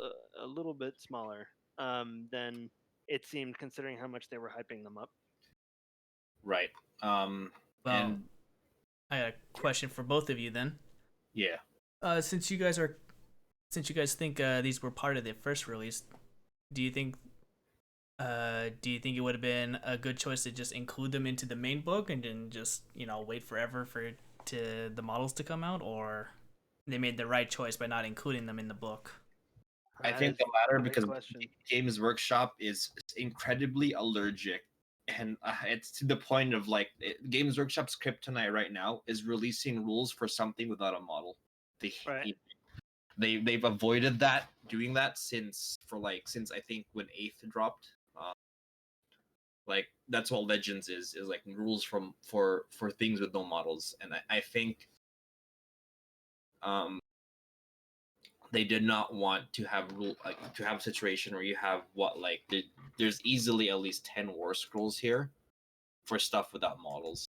bit smaller than it seemed, considering how much they were hyping them up. Right. Well, And I got a question for both of you then. yeah. Since you guys think these were part of the first release, do you think it would have been a good choice to just include them into the main book and then just wait forever for the models to come out, or they made the right choice by not including them in the book? I That think is the a latter, great because question. Games Workshop is incredibly allergic, and it's to the point of like Games Workshop's kryptonite right now is releasing rules for something without a model. They Right. they've avoided doing that since I think when Eighth dropped. Like that's what Legends is like rules for things with no models, and I think um they did not want to have a situation where you have there's easily at least 10 war scrolls here for stuff without models.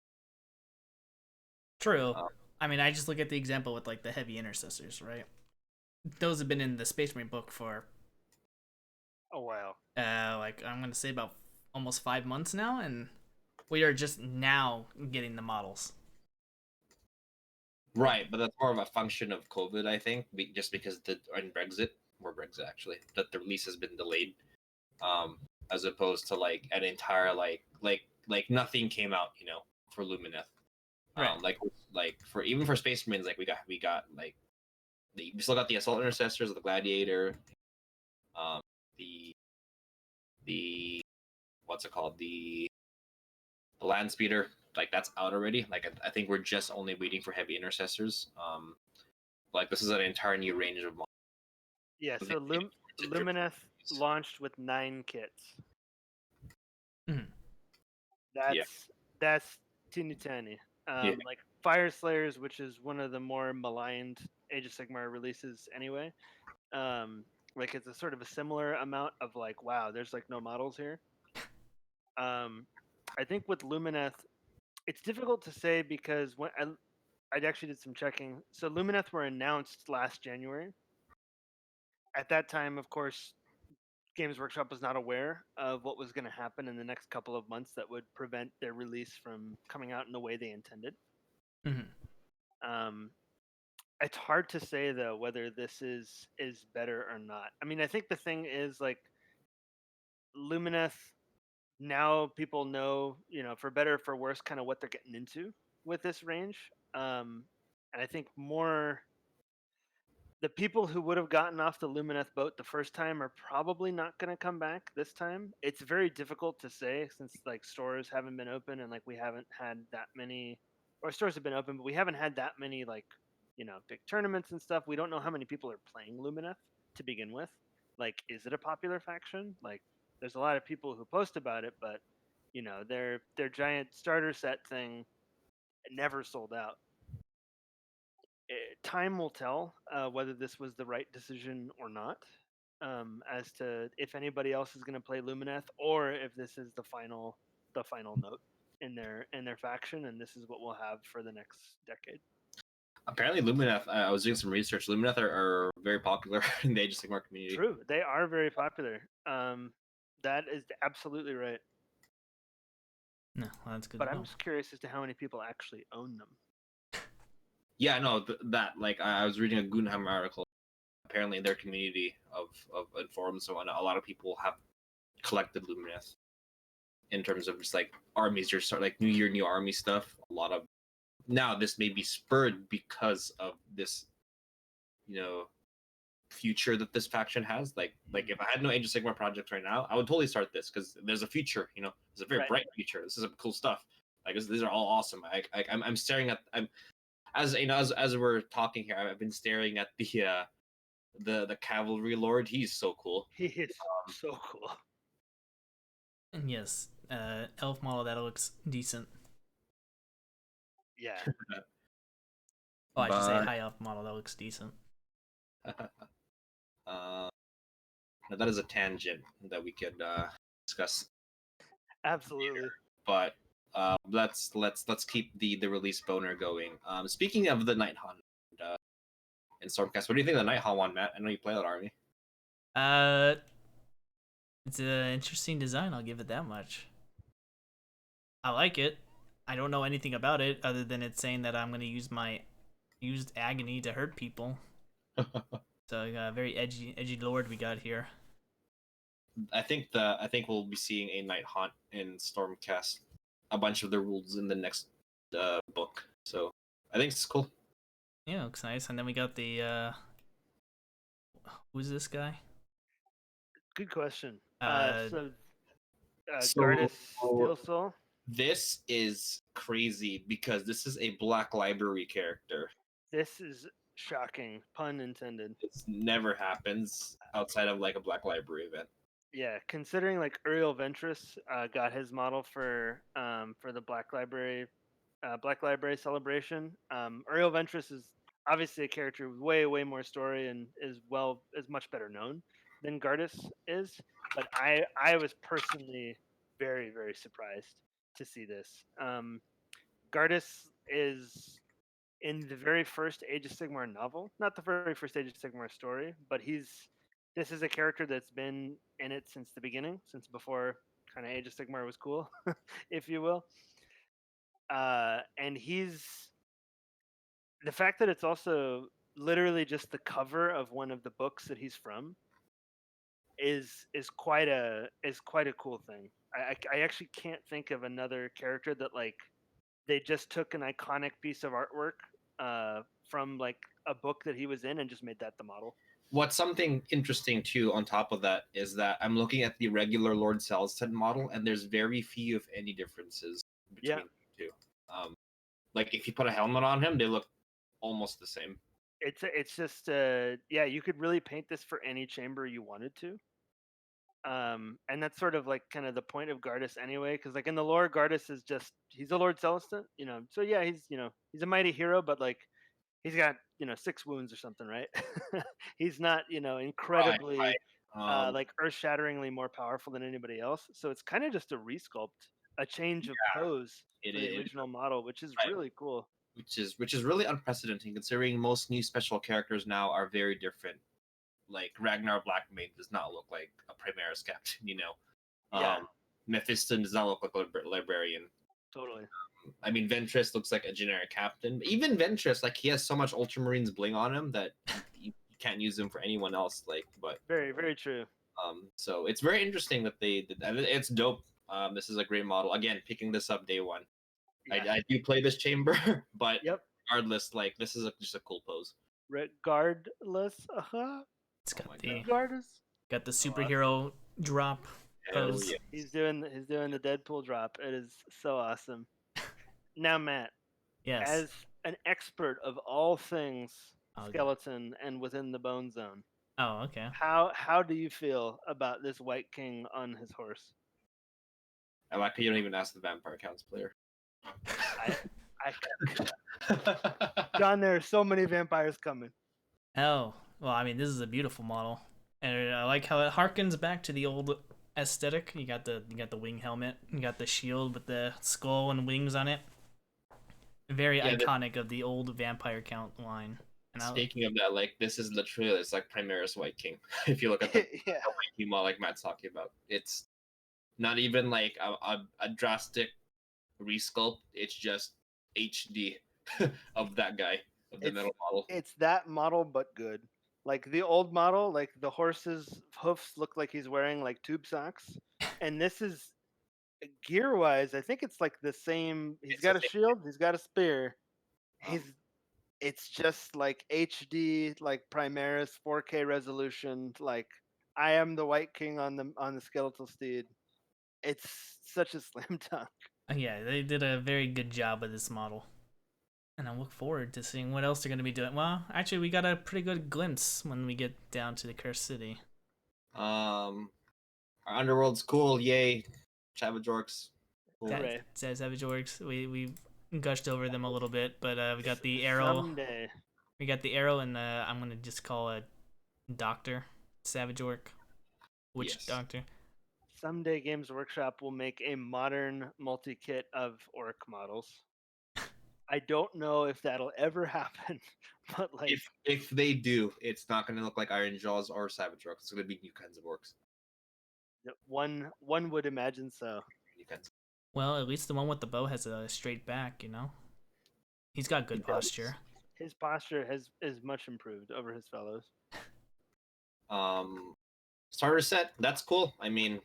True. Um, I mean, I just look at the example with like the heavy intercessors, right? Those have been in the Space Marine book for Oh wow. like I'm gonna say about almost 5 months now, and we are just now getting the models. right, but that's more of a function of COVID, I think, just because and Brexit, or Brexit actually, that the release has been delayed, as opposed to like an entire like nothing came out, for Lumineth. Right. Like for even for Space Marines, like we got like we still got the Assault Intercessors, the Gladiator, um, the what's it called, the Land Speeder, like that's out already. Like I think we're just only waiting for Heavy Intercessors. Like this is an entire new range of models. Yeah. So Lumineth launched with 9 kits. Mhm. Yeah. That's teeny tiny. Yeah. Like Fire Slayers, which is one of the more maligned Age of Sigmar releases anyway. Like it's a sort of a similar amount of like, wow, there's like no models here. I think with Lumineth, it's difficult to say because when I actually did some checking. So Lumineth were announced last January. At that time, of course, Games Workshop was not aware of what was going to happen in the next couple of months that would prevent their release from coming out in the way they intended. Mhm. Um, it's hard to say though whether this is better or not. I mean, I think the thing is like Lumineth. Now people know, for better or for worse, kind of what they're getting into with this range. And I think more the people who would have gotten off the Lumineth boat the first time are probably not going to come back this time. It's very difficult to say since like stores haven't been open and like we haven't had that many, or stores have been open, but we haven't had that many like, big tournaments and stuff. We don't know how many people are playing Lumineth to begin with. Like, is it a popular faction? Like, there's a lot of people who post about it, but their giant starter set thing never sold out. Time will tell whether this was the right decision or not, as to if anybody else is going to play Lumineth or if this is the final note in their faction, and this is what we'll have for the next decade. Apparently, Lumineth. I was doing some research. Lumineth are very popular in the Age of Sigmar community. True, they are very popular. That is absolutely right. No, well, that's good. But to I'm know. just curious as to how many people actually own them. Yeah, no, that like I was reading a Guggenheim article. Apparently, in their community of forums, so a lot of people have collected Lumineth in terms of just like armies, just start like New Year, new army stuff. A lot of now this may be spurred because of this, future that this faction has. Like if I had no Age of Sigmar projects right now, I would totally start this because there's a future. There's a very Right. bright future. This is some cool stuff. Like these are all awesome. I'm staring at as we're talking here, I've been staring at the cavalry lord. He's so cool. He is so cool. And yes, elf model that looks decent. Yeah. Oh, I should say But high elf model that looks decent. uh, that is a tangent that we could discuss. Absolutely. But Let's keep the release boner going. Speaking of the Night Hunt and Stormcast, what do you think of the Night Hunt one, Matt? I know you play that army. It's an interesting design. I'll give it that much. I like it. I don't know anything about it other than it's saying that I'm gonna use my used agony to hurt people. So very edgy lord we got here. I think we'll be seeing a Night Hunt in Stormcast, a bunch of the rules in the next book. So I think it's cool. Yeah, looks nice. And then we got the who's this guy? Good question. So Gardas Steel Soul. This is crazy because this is a Black Library character. This is shocking, pun intended. This never happens outside of like a Black Library event. Yeah, considering like Uriel Ventress got his model for the Black Library celebration. Uriel Ventress is obviously a character with way more story and is much better known than Gardas is. But I was personally very surprised to see this. Gardas is in the very first Age of Sigmar novel, not the very first Age of Sigmar story, but this is a character that's been in it since the beginning, since before kind of Age of Sigmar was cool, if you will. And the fact that it's also literally just the cover of one of the books that he's from is quite a cool thing. I actually can't think of another character that like they just took an iconic piece of artwork from like a book that he was in and just made that the model. What's something interesting too on top of that is that I'm looking at the regular Lord Selstead model, and there's very few, if any, differences between the two. Like if you put a helmet on him, they look almost the same. It's just you could really paint this for any chamber you wanted to. And that's sort of like kind of the point of Gardas anyway, because like in the lore, Gardas is just he's a Lord Celestin, So yeah, he's a mighty hero, but like he's got 6 wounds or something, right? He's not incredibly like earth-shatteringly more powerful than anybody else. So it's kind of just a resculpt, a change of pose for the original model, which is really cool. Which is really unprecedented considering most new special characters now are very different. Like Ragnar Blackmane does not look like a Primaris captain, Mephiston does not look like a librarian. Totally. I mean, Ventress looks like a generic captain. But even Ventress, like he has so much Ultramarines bling on him that you can't use him for anyone else. But very true. So it's very interesting that they did that. It's dope. This is a great model. Again, picking this up day one. Yeah. I do play this chamber, but regardless, like this is just a cool pose. Regardless, It's got the superhero drop pose. Yeah. He's doing the Deadpool drop. It is so awesome. Now, Matt, yes, as an expert of all things skeleton and within the bone zone. Oh, okay. How do you feel about this White King on his horse? I like how you don't even ask the Vampire Counts player. John, there are so many vampires coming. Oh, well, I mean, this is a beautiful model, and I like how it harkens back to the old aesthetic. You got the wing helmet, you got the shield with the skull and wings on it. Very iconic of the old Vampire Count line. And speaking of that, like this is literally it's like Primaris White King. If you look at the White King model, like Matt's talking about, it's not even like a drastic resculpt. It's just HD of that guy, of the metal model. It's that model, but good. Like the old model, like the horse's hoofs look like he's wearing like tube socks, and this is gear-wise. I think it's like the same. He's got a shield. He's got a spear. It's just like HD, like Primaris 4K resolution. Like I am the White King on the skeletal steed. It's such a slam dunk. Yeah, they did a very good job with this model. And I look forward to seeing what else they're going to be doing. Well, actually, we got a pretty good glimpse when we get down to the Cursed City. Our Underworld's cool, yay. Savage Orcs. Cool. Savage Orcs. We gushed over them a little bit, but we got the arrow. Someday. We got the arrow, and I'm going to just call a doctor. Savage Orc. Witch doctor. someday Games Workshop will make a modern multi-kit of orc models. I don't know if that'll ever happen, but like If they do, it's not going to look like Iron Jaws or Savage Rocks. It's going to be new kinds of orcs. one would imagine so. New kinds. Well, at least the one with the bow has a straight back, you know? He's got good posture. His posture is much improved over his fellows. Starter set, that's cool. I mean,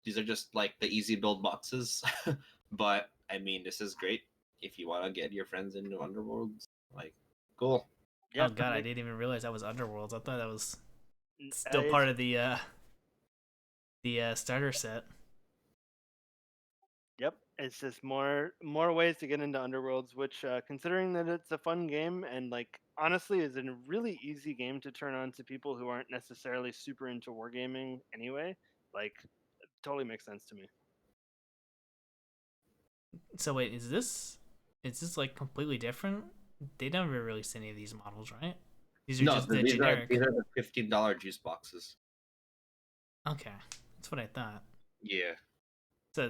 these are just like the easy build boxes. But I mean, this is great if you want to get your friends into Underworlds. Like, cool. Oh god, I didn't even realize that was Underworlds. I thought that was still it's- part of the starter set. Yep, it's just more ways to get into Underworlds, which considering that it's a fun game and like honestly is a really easy game to turn on to people who aren't necessarily super into wargaming anyway, like it totally makes sense to me. So wait, is this like completely different? They never released any of these models, right? These are just the generic. These are the $15 juice boxes. Okay, that's what I thought. Yeah. So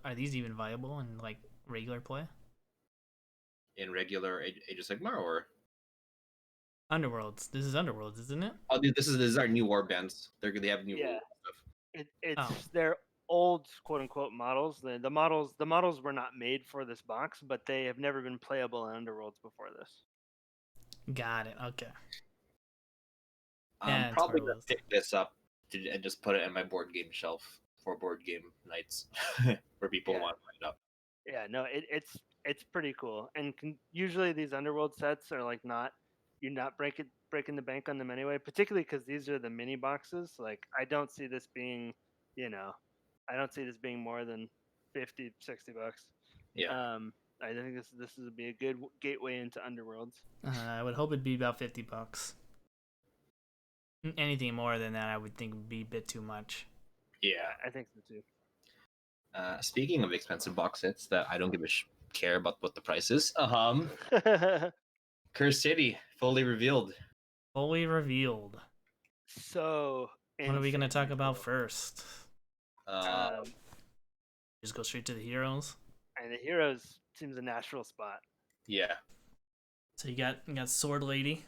are these even viable in like regular play? In regular Age of Sigmar or Underworlds. This is Underworlds, isn't it? oh, dude, this is our new warbands. They have new rules and stuff. It's their old quote unquote models. The models were not made for this box, but they have never been playable in Underworlds before this. Got it. Okay. I'm probably gonna pick this up and just put it in my board game shelf for board game nights for people who want to find it up. Yeah, no, it's pretty cool. And usually these Underworld sets are like you're not breaking the bank on them anyway. Particularly because these are the mini boxes. Like I don't see this being, I don't see this being more than $50-$60. Yeah. I think this would be a good gateway into Underworlds. I would hope it'd be about $50. Anything more than that, I would think would be a bit too much. Yeah, I think so too. Speaking of expensive box sets that I don't give a care about what the price is. Curse City fully revealed. Fully revealed. So what are we gonna talk about first? Just go straight to the heroes. And the heroes seems a natural spot. Yeah. So you got Sword Lady.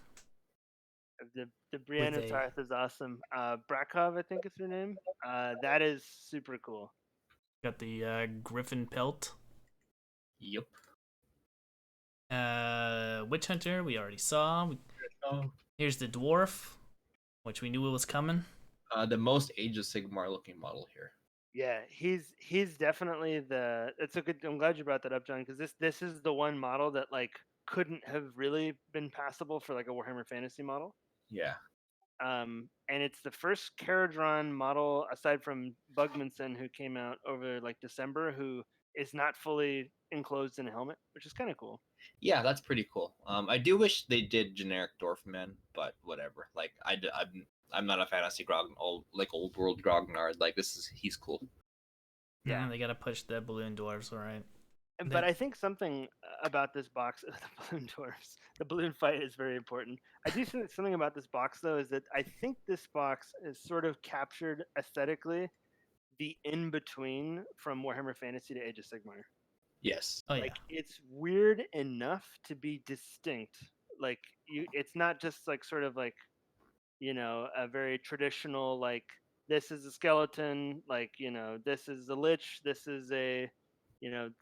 The Brianna Tarth is awesome. Brakov, I think is her name. That is super cool. Got the Griffin Pelt. Yep. Witch Hunter, we already saw. Here's the Dwarf, which we knew it was coming. The most Age of Sigmar looking model here. Yeah, he's definitely it's a good. I'm glad you brought that up, John, because this is the one model that like couldn't have really been passable for like a Warhammer Fantasy model. Yeah. And it's the first Caradron model aside from Bugmanson, who came out over like December, who is not fully enclosed in a helmet, which is kind of cool. Yeah, that's pretty cool. I do wish they did generic Dwarfman, but whatever. Like I'm not a fantasy old world Grognard. Like he's cool. Yeah, they gotta push the balloon dwarves, all right. But I think something about this box, the balloon dwarves, the balloon fight is very important. I do think something about this box though is that I think this box is sort of captured aesthetically the in between from Warhammer Fantasy to Age of Sigmar. Yes. Oh yeah. Like it's weird enough to be distinct. Like it's not just like sort of like, a very traditional like this is a skeleton, like this is a lich, this is a,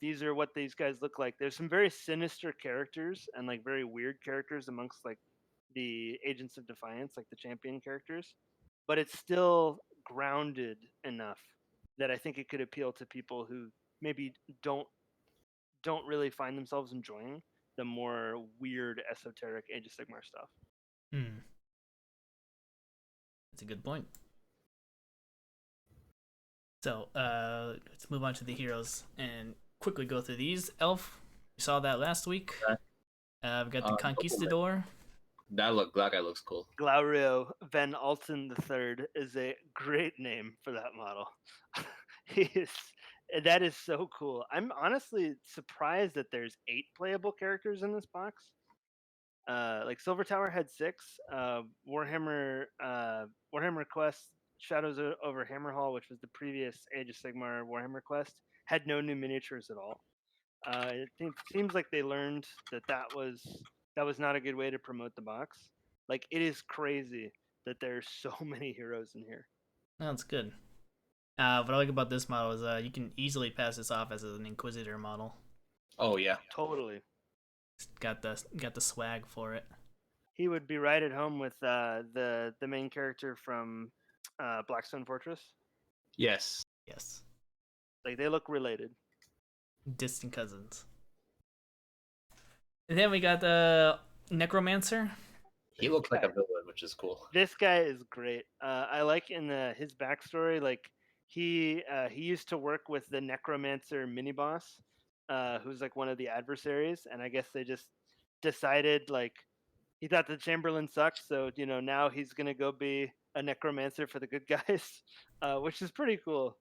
these are what these guys look like. There's some very sinister characters and like very weird characters amongst like the Agents of Defiance, like the champion characters, but it's still grounded enough that I think it could appeal to people who maybe don't really find themselves enjoying the more weird, esoteric Age of Sigmar stuff. That's a good point. So let's move on to the heroes and quickly go through these. Elf, we saw that last week. We've got the Conquistador. That guy looks cool. Glaurio Van Alten III is a great name for that model. That is so cool. I'm honestly surprised that there's 8 playable characters in this box. Like Silver Tower had 6. Warhammer Quest Shadows over Hammerhall, which was the previous Age of Sigmar Warhammer quest, had no new miniatures at all. Seems like they learned that was not a good way to promote the box. Like, it is crazy that there's so many heroes in here. That's good. What I like about this model is you can easily pass this off as an Inquisitor model. Oh yeah. Totally. It's got the swag for it. He would be right at home with the main character from Blackstone Fortress. Yes. Yes. Like, they look related. Distant cousins. And then we got the Necromancer. He looked like a villain, which is cool. This guy is great. I like in his backstory, like he used to work with the Necromancer mini boss, who's like one of the adversaries, and I guess they just decided, like, he thought the Chamberlain sucks, so now he's gonna go be a Necromancer for the good guys, which is pretty cool.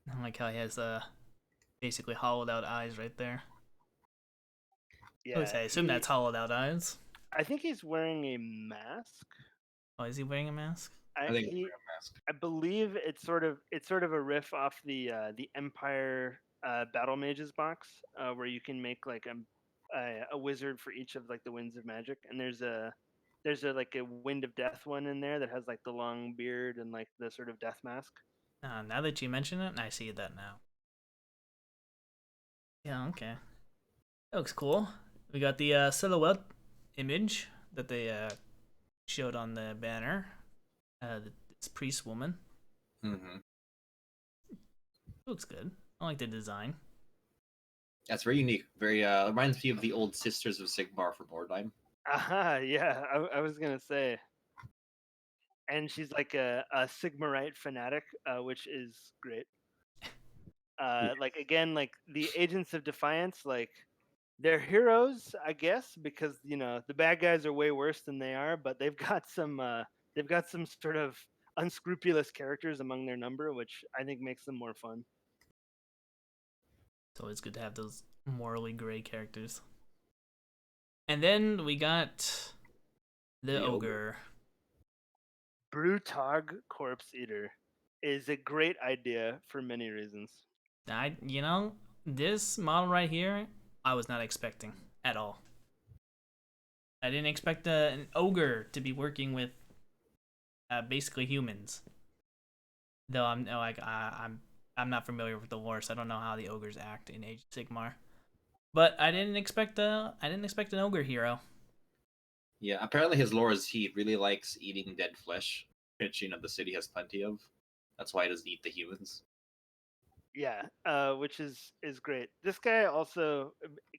I like how he has basically hollowed out eyes right there. Yeah, I assume that's hollowed out eyes. I think he's wearing a mask. Oh, is he wearing a mask? I think he's wearing a mask. I believe it's sort of a riff off the Empire Battle Mages box, where you can make like a wizard for each of like the winds of magic, and there's a like a Wind of Death one in there that has like the long beard and like the sort of death mask. Now that you mention it, I see that now. Yeah, okay. That looks cool. We got the silhouette image that they showed on the banner. This priest woman. Mm-hmm. Looks good. I like the design. That's very unique. Very reminds me of the old Sisters of Sigmar from Mordheim. Aha, yeah, I was gonna say. And she's like a Sigmarite fanatic, which is great. Like, again, like the Agents of Defiance, like, they're heroes, I guess, because the bad guys are way worse than they are, but they've got some sort of unscrupulous characters among their number, which I think makes them more fun. It's always good to have those morally gray characters. And then we got the ogre. Brutog Corpse Eater is a great idea for many reasons. This model right here, I was not expecting at all. I didn't expect an ogre to be working with basically humans. Though I'm not familiar with the lore, so I don't know how the ogres act in Age of Sigmar. But I didn't expect an ogre hero. Yeah, apparently his lore is he really likes eating dead flesh, which the city has plenty of. That's why he doesn't eat the humans. Yeah, which is great. This guy also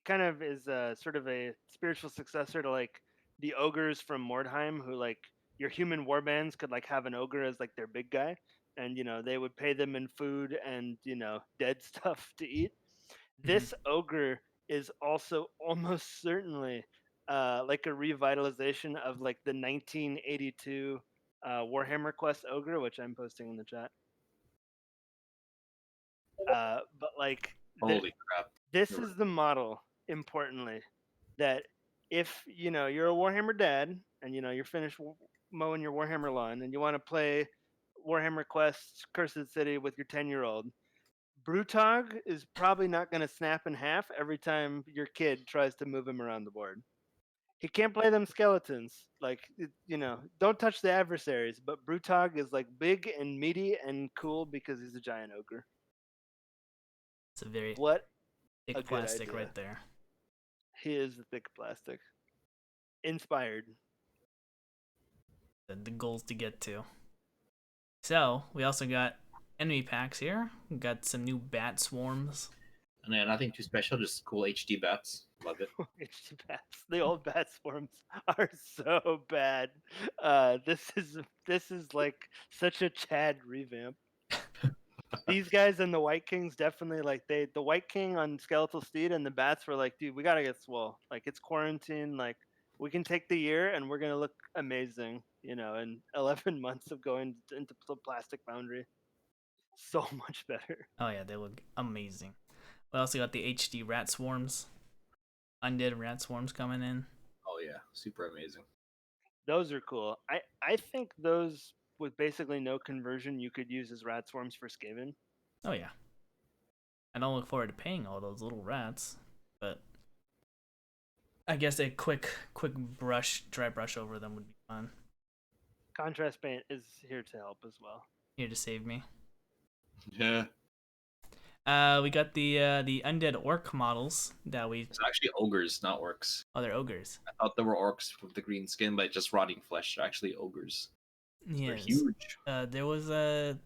kind of is sort of a spiritual successor to like the ogres from Mordheim, who like your human warbands could like have an ogre as like their big guy, and they would pay them in food and dead stuff to eat. This ogre is also almost certainly like a revitalization of like the 1982 Warhammer Quest ogre, which I'm posting in the chat. But like, Holy crap! this is the model, importantly, that if you're a Warhammer dad and you're finished mowing your Warhammer lawn and you want to play Warhammer Quest Cursed City with your 10-year-old, Brutog is probably not going to snap in half every time your kid tries to move him around the board. He can't play them skeletons. Like, don't touch the adversaries, but Brutog is like big and meaty and cool because he's a giant ogre. It's a very thick plastic right there. He is the thick plastic. Inspired. The goals to get to. So, we also got enemy packs here. We got some new bat swarms. And then nothing too special, just cool HD bats. Love it. HD bats. The old bat swarms are so bad. This is like such a Chad revamp. These guys and the White Kings definitely like the White King on Skeletal Steed and the bats were like, dude, we gotta get swole. Like, it's quarantine. Like, we can take the year and we're gonna look amazing. In 11 months of going into the plastic boundary, so much better. Oh yeah, they look amazing. We also got the HD rat swarms, undead rat swarms coming in. Oh yeah, super amazing. Those are cool. I think those with basically no conversion, you could use as rat swarms for Skaven. Oh yeah. I don't look forward to paying all those little rats, but I guess a quick dry brush over them would be fun. Contrast paint is here to help as well. Here to save me. Yeah. We got the undead orc models that we. It's actually ogres, not orcs. Oh, they're ogres. I thought they were orcs with the green skin, but just rotting flesh. They're actually ogres. They're Yes. huge. There was a.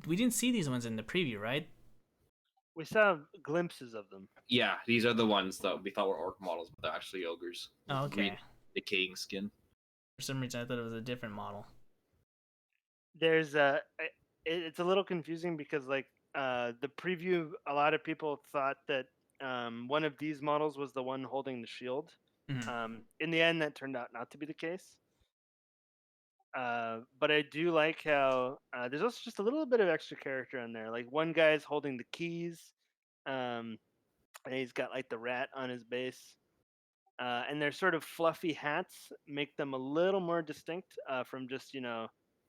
We didn't see these ones in the preview, right? We saw glimpses of them. Yeah, these are the ones that we thought were orc models, but they're actually ogres. With Oh, green okay. decaying skin. For some reason, I thought it was a different model. There's it's a little confusing because like the preview, a lot of people thought that one of these models was the one holding the shield. Mhm. In the end, that turned out not to be the case. But I do like how there's also just a little bit of extra character in there. Like one guy's holding the keys, and he's got like the rat on his base. And their sort of fluffy hats make them a little more distinct from just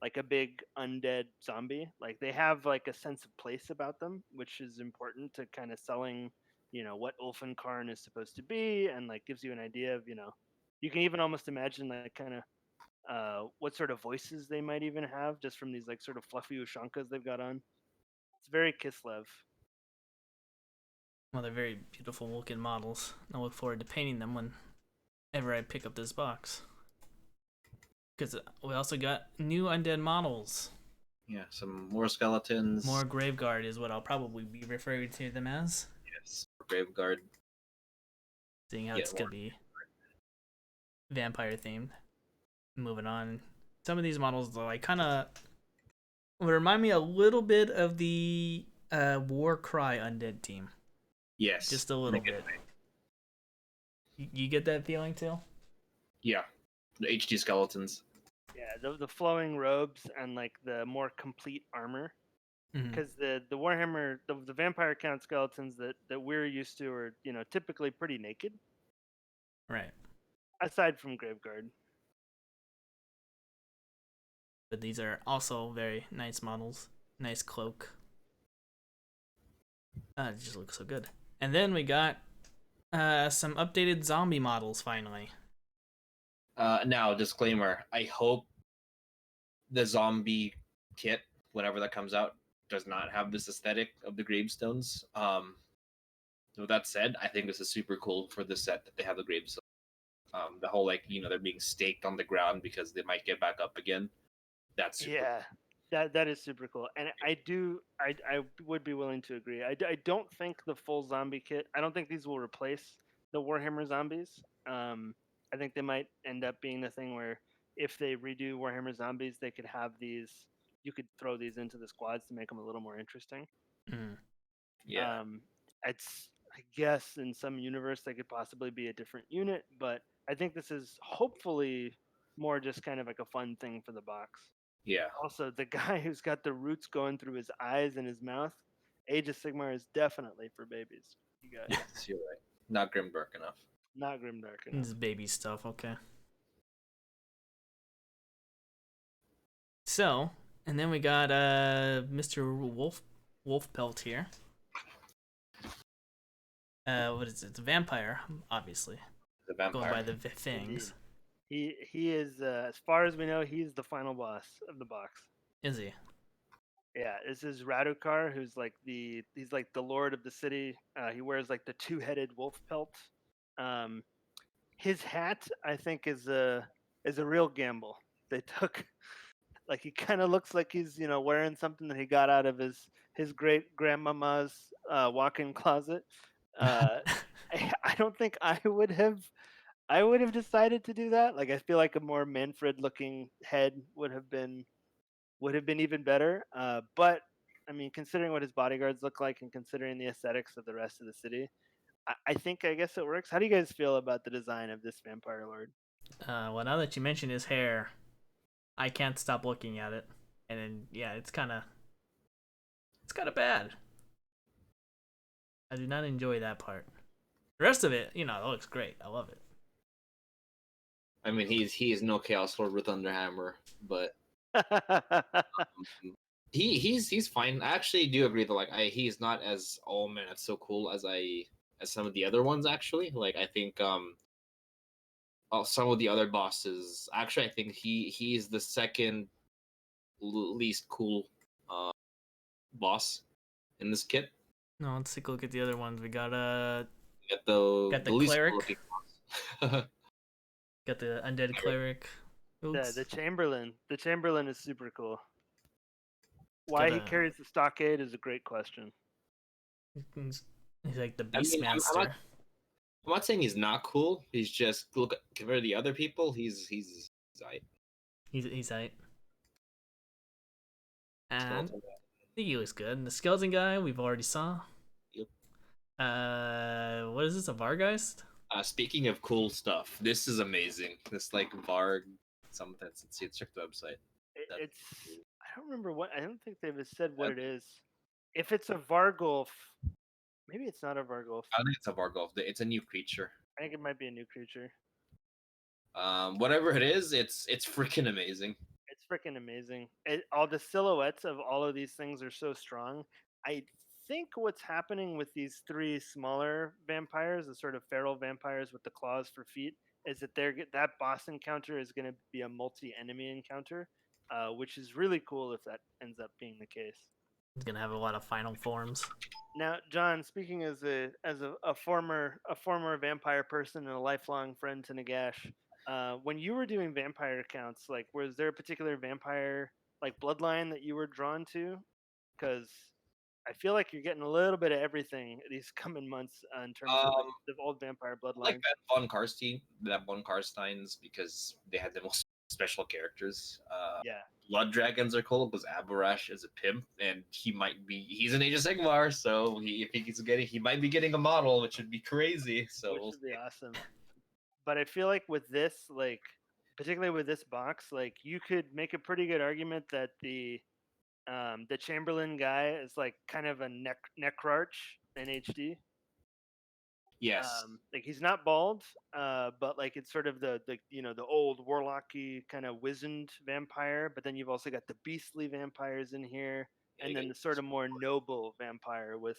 like a big undead zombie. Like they have like a sense of place about them, which is important to kind of selling what Ulfenkarn is supposed to be, and like gives you an idea of you can even almost imagine like kind of what sort of voices they might even have just from these like sort of fluffy ushankas they've got on. It's very Kislev. Well, they're very beautiful looking models. I look forward to painting them whenever I pick up this box. Because we also got new undead models. Yeah, some more skeletons. More Graveguard is what I'll probably be referring to them as. Yes, Graveguard. Seeing how Yeah, it's going to be vampire themed. Moving on. Some of these models, though, I kind of remind me a little bit of the Warcry undead team. Yes. Just a little bit. You get that feeling too? Yeah. The HD skeletons. Yeah, the flowing robes and like the more complete armor. Because the Warhammer, the vampire count skeletons that we're used to are typically pretty naked. Right. Aside from Graveguard. But these are also very nice models. Nice cloak. It just looks so good. And then we got some updated zombie models finally. Now, disclaimer. I hope the zombie kit, whenever that comes out, does not have this aesthetic of the gravestones. With that said, I think this is super cool for this set that they have the gravestones. The whole they're being staked on the ground because they might get back up again. That's super cool. That is super cool, and I would be willing to agree. I don't think the full zombie kit. I don't think these will replace the Warhammer zombies. I think they might end up being the thing where if they redo Warhammer zombies, they could have these. You could throw these into the squads to make them a little more interesting. Yeah. It's I guess in some universe they could possibly be a different unit, but I think this is hopefully more just kind of like a fun thing for the box. Yeah. Also, the guy who's got the roots going through his eyes and his mouth, Age of Sigmar is definitely for babies. You guys. Yes, you're right. Not grimdark enough. Not grimdark enough. This is baby stuff, okay. So, and then we got Mr. Wolfpelt here. What is it? It's a vampire, obviously. The vampire. Going by the fangs. He is as far as we know, he's the final boss of the box. Is he? Yeah, this is Radukar, who's like he's like the lord of the city. He wears like the two-headed wolf pelt. His hat, I think, is a real gamble. They took like he kind of looks like he's wearing something that he got out of his great grandmama's walk-in closet. I don't think I would have decided to do that. Like I feel like a more Manfred-looking head would have been even better. But I mean, considering what his bodyguards look like and considering the aesthetics of the rest of the city, I guess it works. How do you guys feel about the design of this vampire lord? Well, now that you mention his hair, I can't stop looking at it. And then, yeah, it's kind of bad. I do not enjoy that part. The rest of it, it looks great. I love it. I mean, he is no Chaos Lord with Thunderhammer, but he's fine. I actually do agree that like he's not as, oh man, that's so cool as some of the other ones actually. Like I think some of the other bosses actually I think he's the second least cool uh boss in this kit. No, let's take a look at the other ones. We got Get got the the least cool cleric, looking boss. got the undead cleric. Oops. the Chamberlain. The Chamberlain is super cool. Got Why he a carries the stockade is a great question. he's like the I mean, beastmaster. I'm not saying he's not cool. He's just look compared to the other people, he's right. He's right. And Skeleton. I think he looks good. And the skeleton guy we've already saw. Yep. What is this? A Vargeist? Speaking of cool stuff, this is amazing. This like Varg something. Let's see. Check the website. It's I don't remember what I don't think they've said what it is. If it's a Vargulf, maybe it's not a Vargulf. I think it's a Vargolf. It's a new creature. I think it might be a new creature. Whatever it is, it's freaking amazing. It's freaking amazing. All the silhouettes of all of these things are so strong. I think what's happening with these three smaller vampires, the sort of feral vampires with the claws for feet, is that that boss encounter is going to be a multi-enemy encounter, which is really cool if that ends up being the case. He's gonna have a lot of final forms. Now, John, speaking as a former vampire person and a lifelong friend to Nagash, when you were doing vampire counts, like was there a particular vampire like bloodline that you were drawn to? Because I feel like you're getting a little bit of everything these coming months in terms of Um, the old vampire like bloodlines. that Von Karstein, that Von Karsteins because they had the most special characters. Yeah, Blood Dragons are cool because Abarash is a pimp, and he's an Age of Sigmar, so he might be getting a model, which would be crazy. So which we'll would be see. awesome. But I feel like with this, like particularly with this box, like you could make a pretty good argument that the Chamberlain guy is like kind of a necrarch in HD. Yes, Like he's not bald, but like it's sort of the old warlocky kind of wizened vampire. But then you've also got the beastly vampires in here, and then the sort of more noble vampire with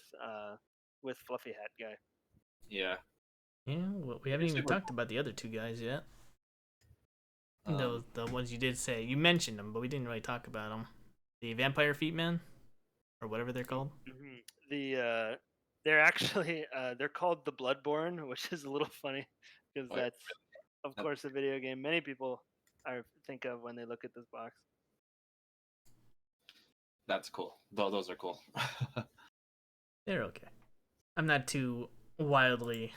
fluffy hat guy. yeah. Yeah, well, we haven't even talked about the other two guys yet. The ones you did say you mentioned them, but we didn't really talk about them. The vampire feet man, or whatever they're called. Mm-hmm. They're actually they're called the Bloodborne, which is a little funny because that's of course a video game many people think of when they look at this box. That's cool. Those are cool. They're okay. I'm not too wildly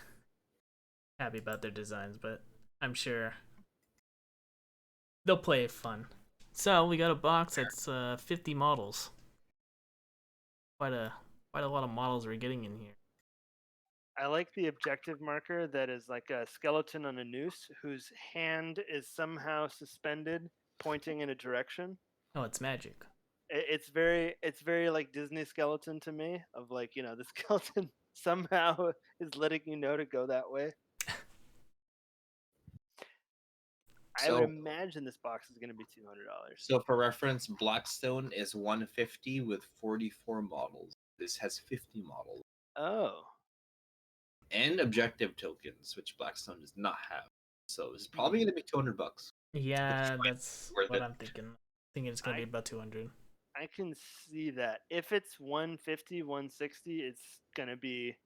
happy about their designs, but I'm sure they'll play it fun. So we got a box that's 50 models. Quite a lot of models we're getting in here. I like the objective marker that is like a skeleton on a noose whose hand is somehow suspended, pointing in a direction. Oh, it's magic. It's very like Disney skeleton to me. Of like the skeleton somehow is letting you know to go that way. I would imagine this box is going to be $200. So for reference, Blackstone is 150 with 44 models. This has 50 models. Oh. And objective tokens, which Blackstone does not have. So it's probably going to be $200. Yeah, that's what I'm thinking. I think it's going to be about 200. I can see that. If it's 150, 160, it's going to be,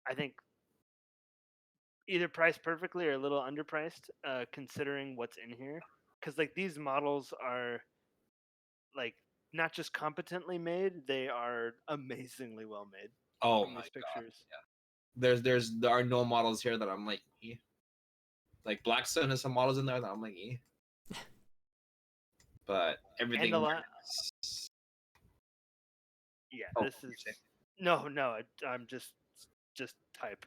I think, either priced perfectly or a little underpriced, considering what's in here. Because like these models are like not just competently made; they are amazingly well made. Oh from my these pictures. God! Yeah. There are no models here that I'm like, eh. Like Blackstone has some models in there that I'm like, eh. But everything. And a lot. Yeah, this is no. I'm just type.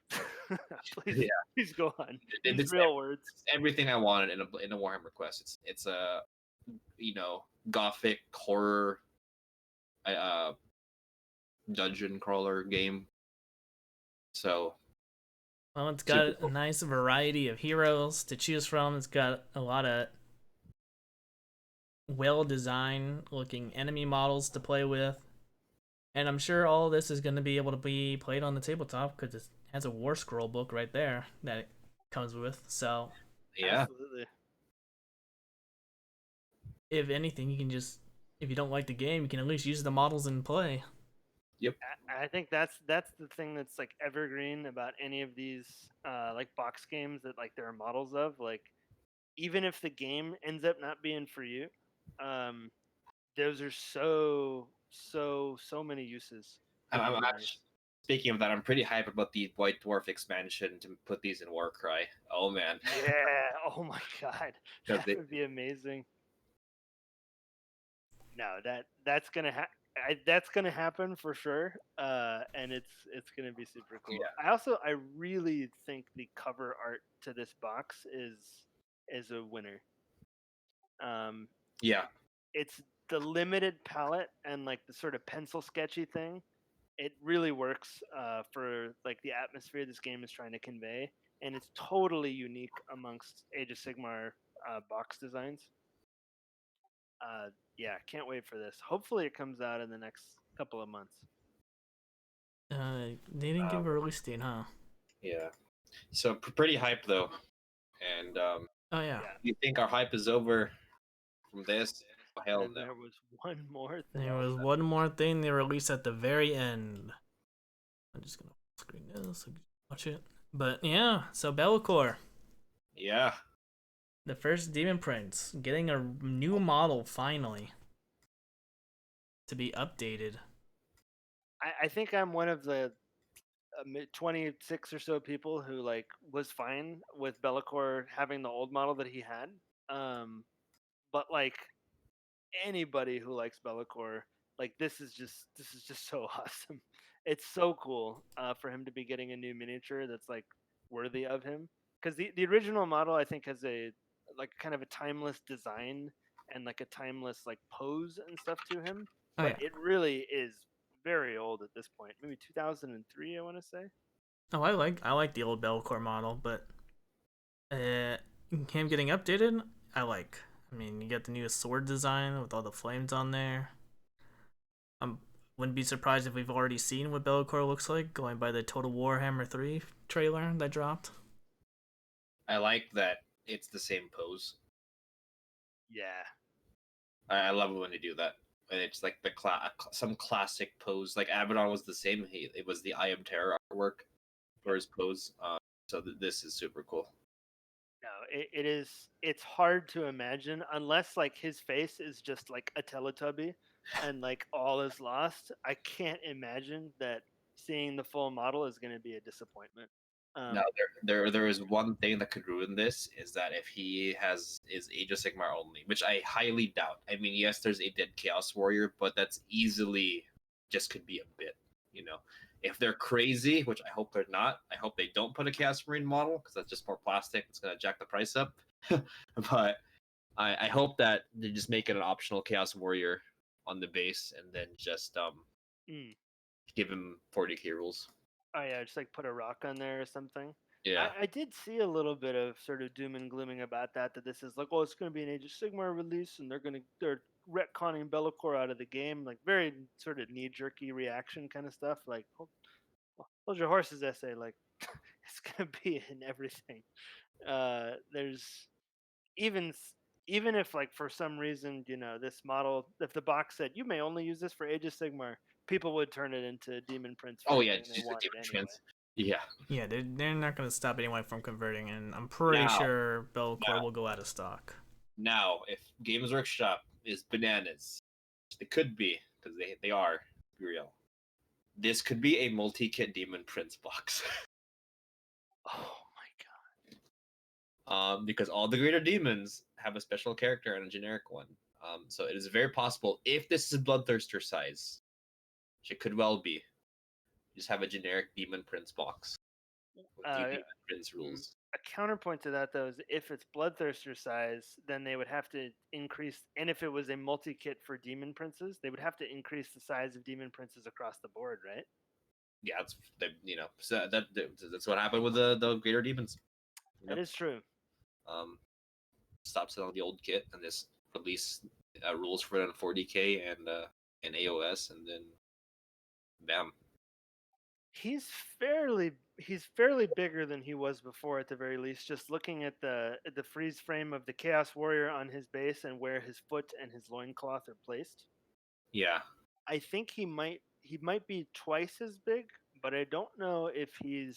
Please go on. It's real words. Everything I wanted in a Warhammer Quest. It's a gothic horror dungeon crawler game. So Well, it's Super got a cool. nice variety of heroes to choose from. It's got a lot of well-designed looking enemy models to play with. And I'm sure all this is going to be able to be played on the tabletop because it has a War Scroll book right there that it comes with. So, Yeah. Absolutely. if anything, you can just, if you don't like the game, you can at least use the models and play. Yep. I think that's the thing that's like evergreen about any of these like box games that like there are models of. Like even if the game ends up not being for you, um, those are so many uses for I'm those actually, models. speaking of that, I'm pretty hyped about the White Dwarf expansion to put these in Warcry. Oh man, Yeah. Oh my god, because that would be amazing. No, that's gonna happen for sure. And it's gonna be super cool. yeah, I really think the cover art to this box is a winner. Um, yeah, it's the limited palette and like the sort of pencil sketchy thing. It really works for like the atmosphere this game is trying to convey, and it's totally unique amongst Age of Sigmar box designs. Yeah, can't wait for this. Hopefully, it comes out in the next couple of months. They didn't give um, a release date, huh? yeah. So pretty hyped though, and Oh yeah, Yeah, you think our hype is over from this? Oh, hell and no. there was one more thing. there was one more thing they released at the very end. I'm just gonna screen this so you can watch it. But yeah, so Bellicor, Yeah, the first Demon Prince, getting a new model finally to be updated. I think I'm one of the 26 or so people who like was fine with Bellicor having the old model that he had. Um, but like anybody who likes Bellicor, like this is just so awesome. It's so cool for him to be getting a new miniature that's like worthy of him. Because the original model I think has a like kind of a timeless design and like a timeless like pose and stuff to him. Oh But yeah. it really is very old at this point. Maybe 2003, I want to say. Oh, I like the old Bellicor model, but uh, him getting updated, I like. I mean, you got the new sword design with all the flames on there. I wouldn't be surprised if we've already seen what Bellicor looks like, going by the Total Warhammer 3 trailer that dropped. I like that it's the same pose. Yeah. I love it when they do that. And it's like some classic pose. Like Abaddon was the same. It was the I Am Terror artwork for his pose. So this is super cool. No, it is. It's hard to imagine unless like his face is just like a Teletubby, and like all is lost. I can't imagine that seeing the full model is going to be a disappointment. Now Um, there is one thing that could ruin this is that if he is Age of Sigmar only, which I highly doubt. I mean, yes, there's a dead Chaos Warrior, but that's easily just could be a bit. You know, if they're crazy, which I hope they're not. I hope they don't put a Chaos Marine model because that's just more plastic. It's gonna jack the price up. But I hope that they just make it an optional Chaos Warrior on the base and then just mm. give him 40k rules. Oh yeah, just like put a rock on there or something. Yeah. I did see a little bit of sort of doom and glooming about that. That this is like, oh, it's going to be an Age of Sigmar release, and they're retconning Bellicor out of the game, like very sort of knee jerky reaction kind of stuff. Like, hold your horses, essay. Like, it's going to be in everything. There's even even if like for some reason this model, if the box said you may only use this for Age of Sigmar, people would turn it into Demon Prince for Oh yeah, anything it's they just a wanted Demon anyway. Prince. Yeah. Yeah, they're not going to stop anyone from converting, and I'm pretty Now, sure Bellicor now, will go out of stock. now, if Games Workshop is bananas, which they could be because they are Uriel. This could be a multi-kit Demon Prince box. Oh my god. Because all the greater demons have a special character and a generic one. So it is very possible if this is Bloodthirster size, which it could well be, just have a generic Demon Prince box with the Uh, Demon Prince mm, rules. a counterpoint to that though is if it's Bloodthirster size, then they would have to increase, and if it was a multi kit for Demon Princes, they would have to increase the size of Demon Princes across the board, right? yeah, it's so that's what happened with the greater demons. That is true. Um, stop selling the old kit and just release rules for it on 40k and AOS, and then bam. He's fairly bigger than he was before at the very least. Just looking at the freeze frame of the Chaos Warrior on his base and where his foot and his loincloth are placed, Yeah, I think he might be twice as big, but I don't know if he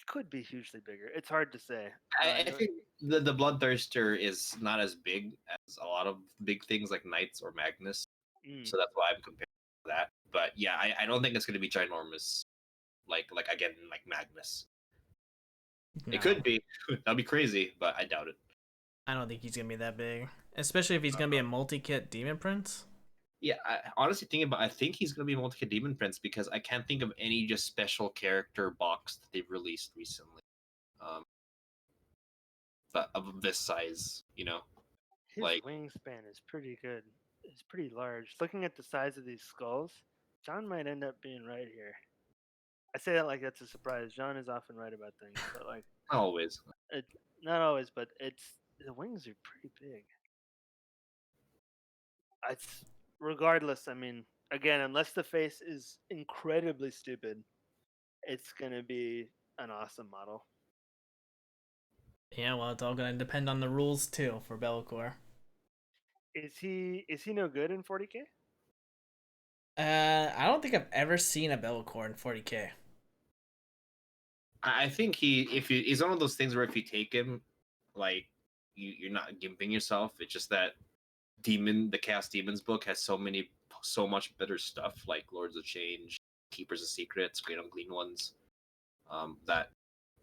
could be hugely bigger. It's hard to say. I think the Bloodthirster is not as big as a lot of big things like Knights or Magnus, Mm. so that's why I'm comparing that. But yeah, I don't think it's going to be ginormous, like again like Magnus. No, It could be. That'd be crazy, but I doubt it. I don't think he's gonna be that big, especially if he's gonna be a multi-kit demon prince. Yeah, honestly I think he's going to be multi Demon Prince because I can't think of any just special character box that they've released recently. But of this size, His like wingspan is pretty good. It's pretty large. Looking at the size of these skulls, John might end up being right here. I say that like that's a surprise. John is often right about things, but like always. it, not always. But the wings are pretty big. It's regardless. I mean, again, unless the face is incredibly stupid, it's gonna be an awesome model. Yeah, well, it's all gonna depend on the rules too for Bellicor. Is he no good in 40k? I don't think I've ever seen a Bellicor in 40k. I think he's one of those things where if you take him, like you're not gimping yourself. It's just that the Chaos Demons book has so much better stuff like Lords of Change, Keepers of Secrets, Great Unclean Ones. That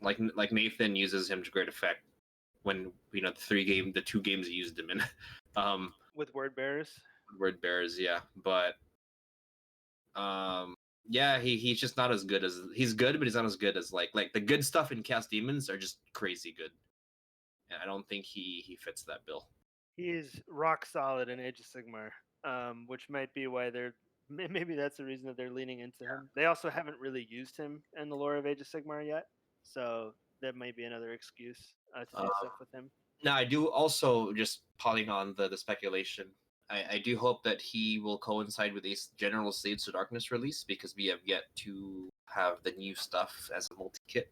like Nathan uses him to great effect when the 2 games he used him in. With word bearers. Word bearers, yeah, but yeah, he's just not as good as he's good, but he's not as good as like the good stuff in Cast Demons are just crazy good, and I don't think he fits that bill. He is rock solid in Age of Sigmar, which might be why maybe that's the reason that they're leaning into him. They also haven't really used him in the lore of Age of Sigmar yet, so that might be another excuse to do stuff with him. Now I do also just piling on the speculation. I do hope that he will coincide with this General Slaves to Darkness release because we have yet to have the new stuff as a multi kit.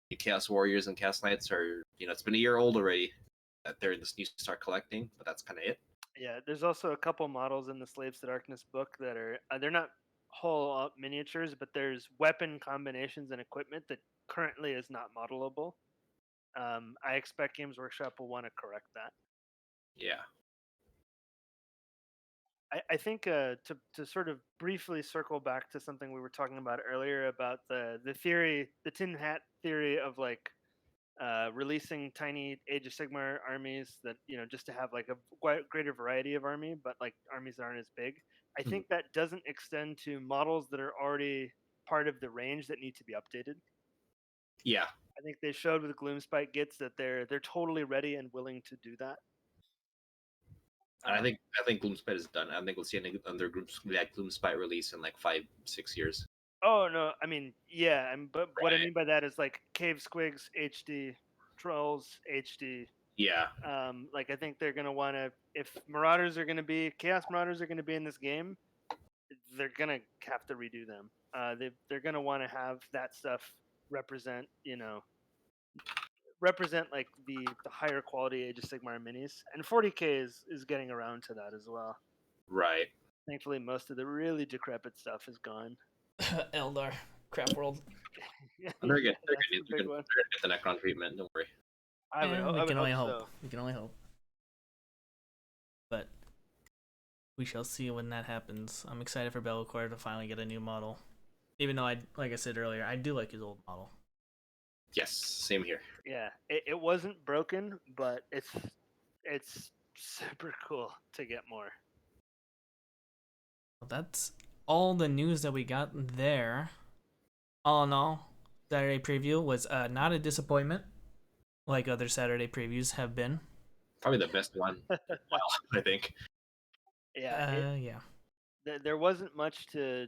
The Chaos Warriors and Chaos Knights are it's been a year old already that they're in this new start collecting, but that's kind of it. Yeah, there's also a couple models in the Slaves to Darkness book that are they're not whole up miniatures, but there's weapon combinations and equipment that currently is not modelable. I expect Games Workshop will want to correct that. Yeah. I think to sort of briefly circle back to something we were talking about earlier about the theory, the tin hat theory of like releasing tiny Age of Sigmar armies that just to have like a greater variety of army, but like armies that aren't as big. I think that doesn't extend to models that are already part of the range that need to be updated. Yeah. I think they showed with Gloomspite Gits that they're totally ready and willing to do that. I think Gloomspite is done. I don't think we'll see another Gloomspite release in like 5-6 years. Oh no, I mean but what I mean by that is like Cave Squigs HD, Trolls HD. Yeah. Like I think they're gonna want to, if Marauders are gonna be Chaos Marauders are gonna be in this game, they're gonna have to redo them. They're gonna want to have that stuff represent like the higher quality Age of Sigmar minis, and 40k is getting around to that as well. Right. Thankfully, most of the really decrepit stuff is gone. Eldar, crap world. They're good. They're gonna get the Necron treatment. Don't worry. We can only hope. We can only hope. But we shall see when that happens. I'm excited for Bellicor to finally get a new model. Even though like I said earlier, I do like his old model. Yes, same here. Yeah, it wasn't broken, but it's super cool to get more. Well, that's all the news that we got there. All in all, Saturday preview was not a disappointment, like other Saturday previews have been. Probably the best one. Well, I think. Yeah. Yeah. there wasn't much to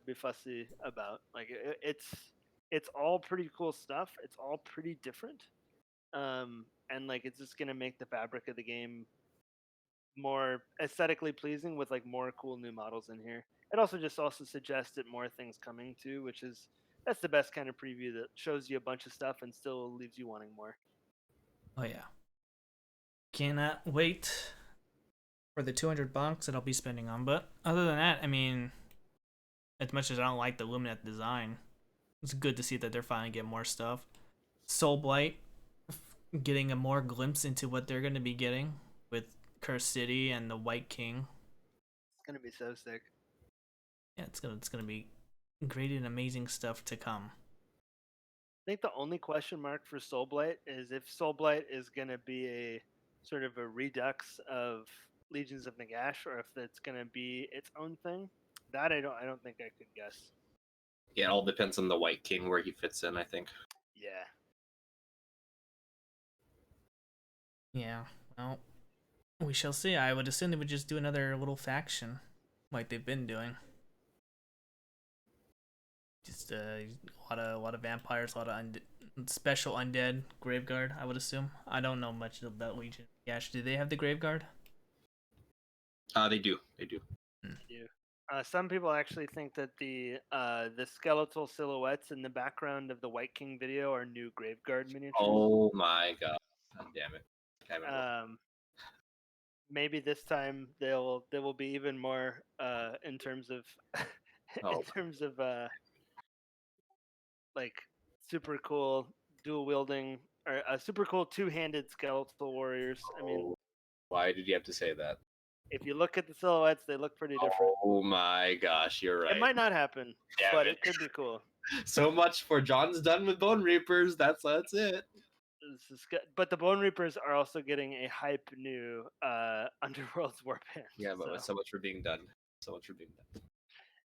be fussy about. Like it's all pretty cool stuff. It's all pretty different. And like it's just gonna make the fabric of the game more aesthetically pleasing with like more cool new models in here. It also suggested more things coming too, which is that's the best kind of preview that shows you a bunch of stuff and still leaves you wanting more. Oh yeah. Cannot wait for the $200 that I'll be spending on. But other than that, I mean, as much as I don't like the Lumineth design, it's good to see that they're finally getting more stuff. Soulblight getting a more glimpse into what they're going to be getting with Cursed City and the White King. It's gonna be so sick. Yeah, it's gonna be great and amazing stuff to come. I think the only question mark for Soulblight is if Soulblight is gonna be a sort of a redux of Legions of Nagash, or if it's gonna be its own thing. That I don't think I could guess. Yeah, it all depends on the White King where he fits in, I think. Yeah. Yeah, well, we shall see. I would assume they would just do another little faction, like they've been doing. Just a lot of vampires, a lot of special undead graveguard. I would assume. I don't know much about Legion. Gosh, do they have the graveguard? They do. They do. Some people actually think that the skeletal silhouettes in the background of the White King video are new Graveguard miniatures. Oh my god! God damn it! Maybe this time they will be even more in terms of Oh. Like super cool dual wielding or super cool two-handed skeletal warriors. I mean, Why did you have to say that? if you look at the silhouettes, they look pretty different. Oh my gosh, you're right. It might not happen, Damn but it. it could be cool. So much for John's done with Bone Reapers. That's it. But the Bone Reapers are also getting a hype new Underworld's Warband. Yeah, but so much for being done. So much for being done.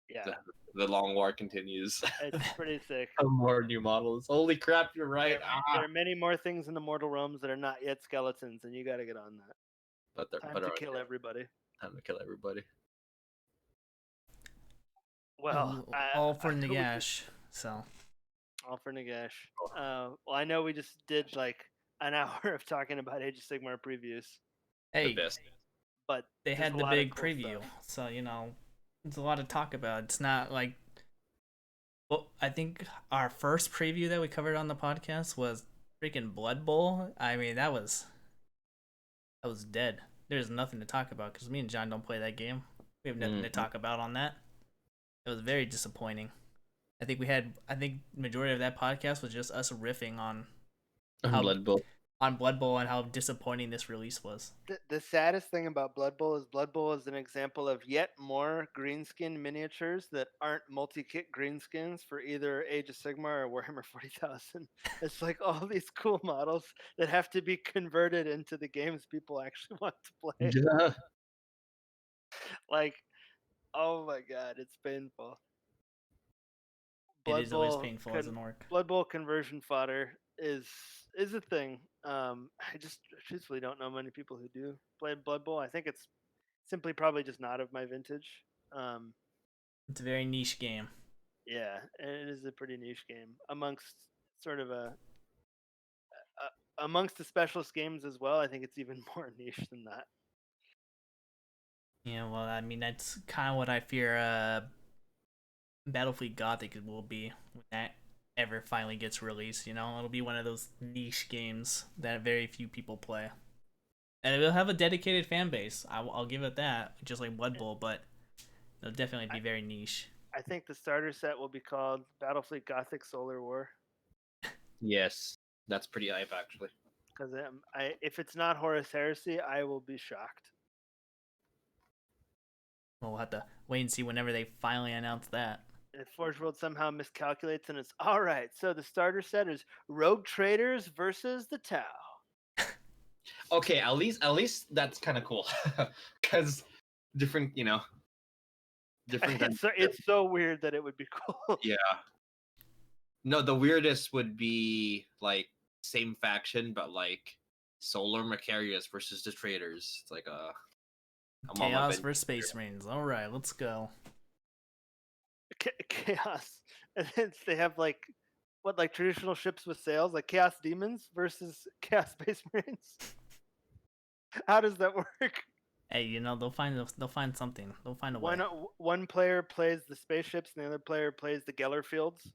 Yeah, the long war continues. it's pretty sick. More new models. Holy crap, you're right. There are many more things in the Mortal Realms that are not yet skeletons, and you got to get on that. Time to kill everybody. Time to kill everybody. Well, all for Nagash. So. All for Nagash. Well, I know we just did like an hour of talking about Age of Sigmar previews. Hey, but they had the big preview, so you know, it's a lot to talk about. It's not like, well, I think our first preview that we covered on the podcast was freaking Blood Bowl. I mean, that was dead. There's nothing to talk about because me and John don't play that game. We have nothing to talk about on that. It was very disappointing. I think majority of that podcast was just us riffing on Blood Bowl and how disappointing this release was. The saddest thing about Blood Bowl is an example of yet more greenskin miniatures that aren't multi-kit greenskins for either Age of Sigmar or Warhammer 40,000. It's like all these cool models that have to be converted into the games people actually want to play. Yeah. Like, oh my god, it's painful. It is always painful as an orc. Blood Bowl conversion fodder is a thing. I just truthfully don't know many people who do play Blood Bowl. I think it's simply probably just not of my vintage. It's a very niche game. Yeah, it is a pretty niche game amongst sort of amongst the specialist games as well. I think it's even more niche than that. Yeah, well, I mean that's kind of what I fear. Battlefleet Gothic will be when that ever finally gets released. You know, it'll be one of those niche games that very few people play, and it will have a dedicated fan base. I'll give it that, just like Blood Bowl, but it'll definitely be very niche. I think the starter set will be called Battlefleet Gothic Solar War. Yes, that's pretty hype actually. Because if it's not Horus Heresy, I will be shocked. Well, we'll have to wait and see whenever they finally announce that. If Forge World somehow miscalculates and it's all right, so the starter set is Rogue Traders versus the Tau. Okay, at least that's kind of cool, because different. It's so weird that it would be cool. Yeah. No, the weirdest would be like same faction, but like Solar Macarius versus the Traders. It's like I'm on my Chaos bench. versus Space Marines. All right, let's go. Chaos, and then they have like what, like traditional ships with sails, like Chaos Demons versus Chaos Space Marines. How does that work? Hey, they'll find something. They'll find a way. One player plays the spaceships, and the other player plays the Geller fields.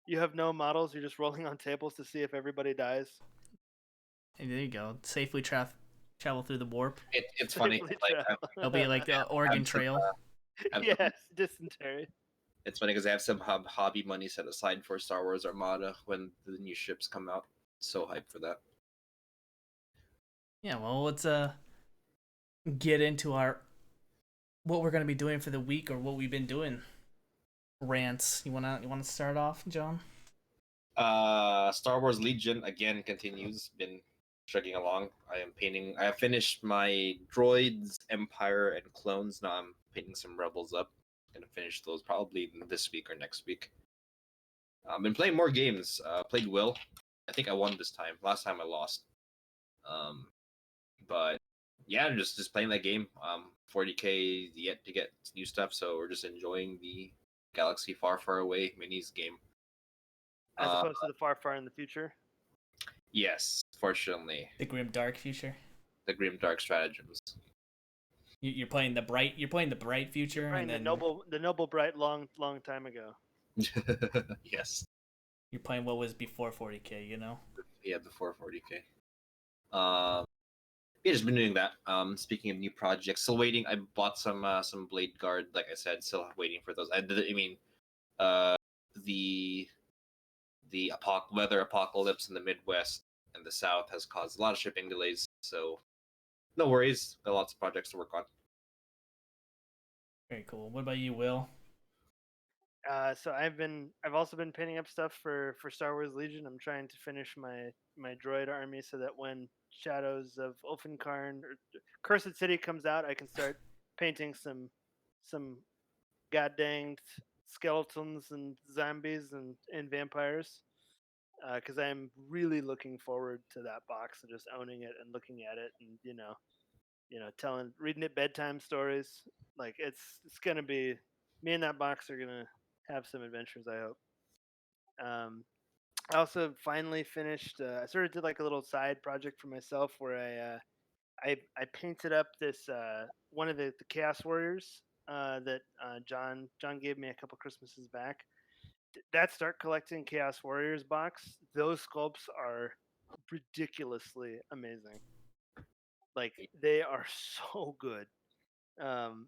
You have no models. You're just rolling on tables to see if everybody dies. Hey, there you go. Safely travel through the warp. It's funny. Safely Like travel. It'll be like the Oregon have some, Trail. Yes, dysentery. it's funny because I have some hobby money set aside for Star Wars Armada when the new ships come out. So hyped for that. Yeah, well, let's get into what we're gonna be doing for the week or what we've been doing. Rants. You wanna start off, John? Star Wars Legion again continues. Been chugging along. I have finished my droids, Empire, and clones. Now I'm painting some rebels up. Gonna finish those probably this week or next week. I've been playing more games. Played Will. I think I won this time. Last time I lost. But yeah, just playing that game. 40K yet to get new stuff, so we're just enjoying the Galaxy Far Far Away minis game. As opposed to the far in the future. Yes, fortunately, The grim dark future. the grim dark stratagems. You're playing the bright. You're playing the bright future, Right, and then the noble bright long time ago. Yes. you're playing what was before 40K. Yeah, before 40K. Yeah, just been doing that. Speaking of new projects, still waiting. I bought some Blade Guard, like I said, still waiting for those. The weather apocalypse in the Midwest and the South has caused a lot of shipping delays. So no worries. Got lots of projects to work on. Very cool. What about you, Will? So I've also been painting up stuff for Star Wars Legion. I'm trying to finish my droid army so that when Shadows of Ulfenkarn or Cursed City comes out, I can start painting some god danged skeletons and zombies and vampires. Because I'm really looking forward to that box and just owning it and looking at it and reading it bedtime stories. Like it's gonna be, me and that box are gonna have some adventures, I hope. I also finally finished. I sort of did like a little side project for myself where I painted up this one of the Chaos Warriors that John gave me a couple Christmases back. That Start Collecting Chaos Warriors box. Those sculpts are ridiculously amazing. Like they are so good. Um,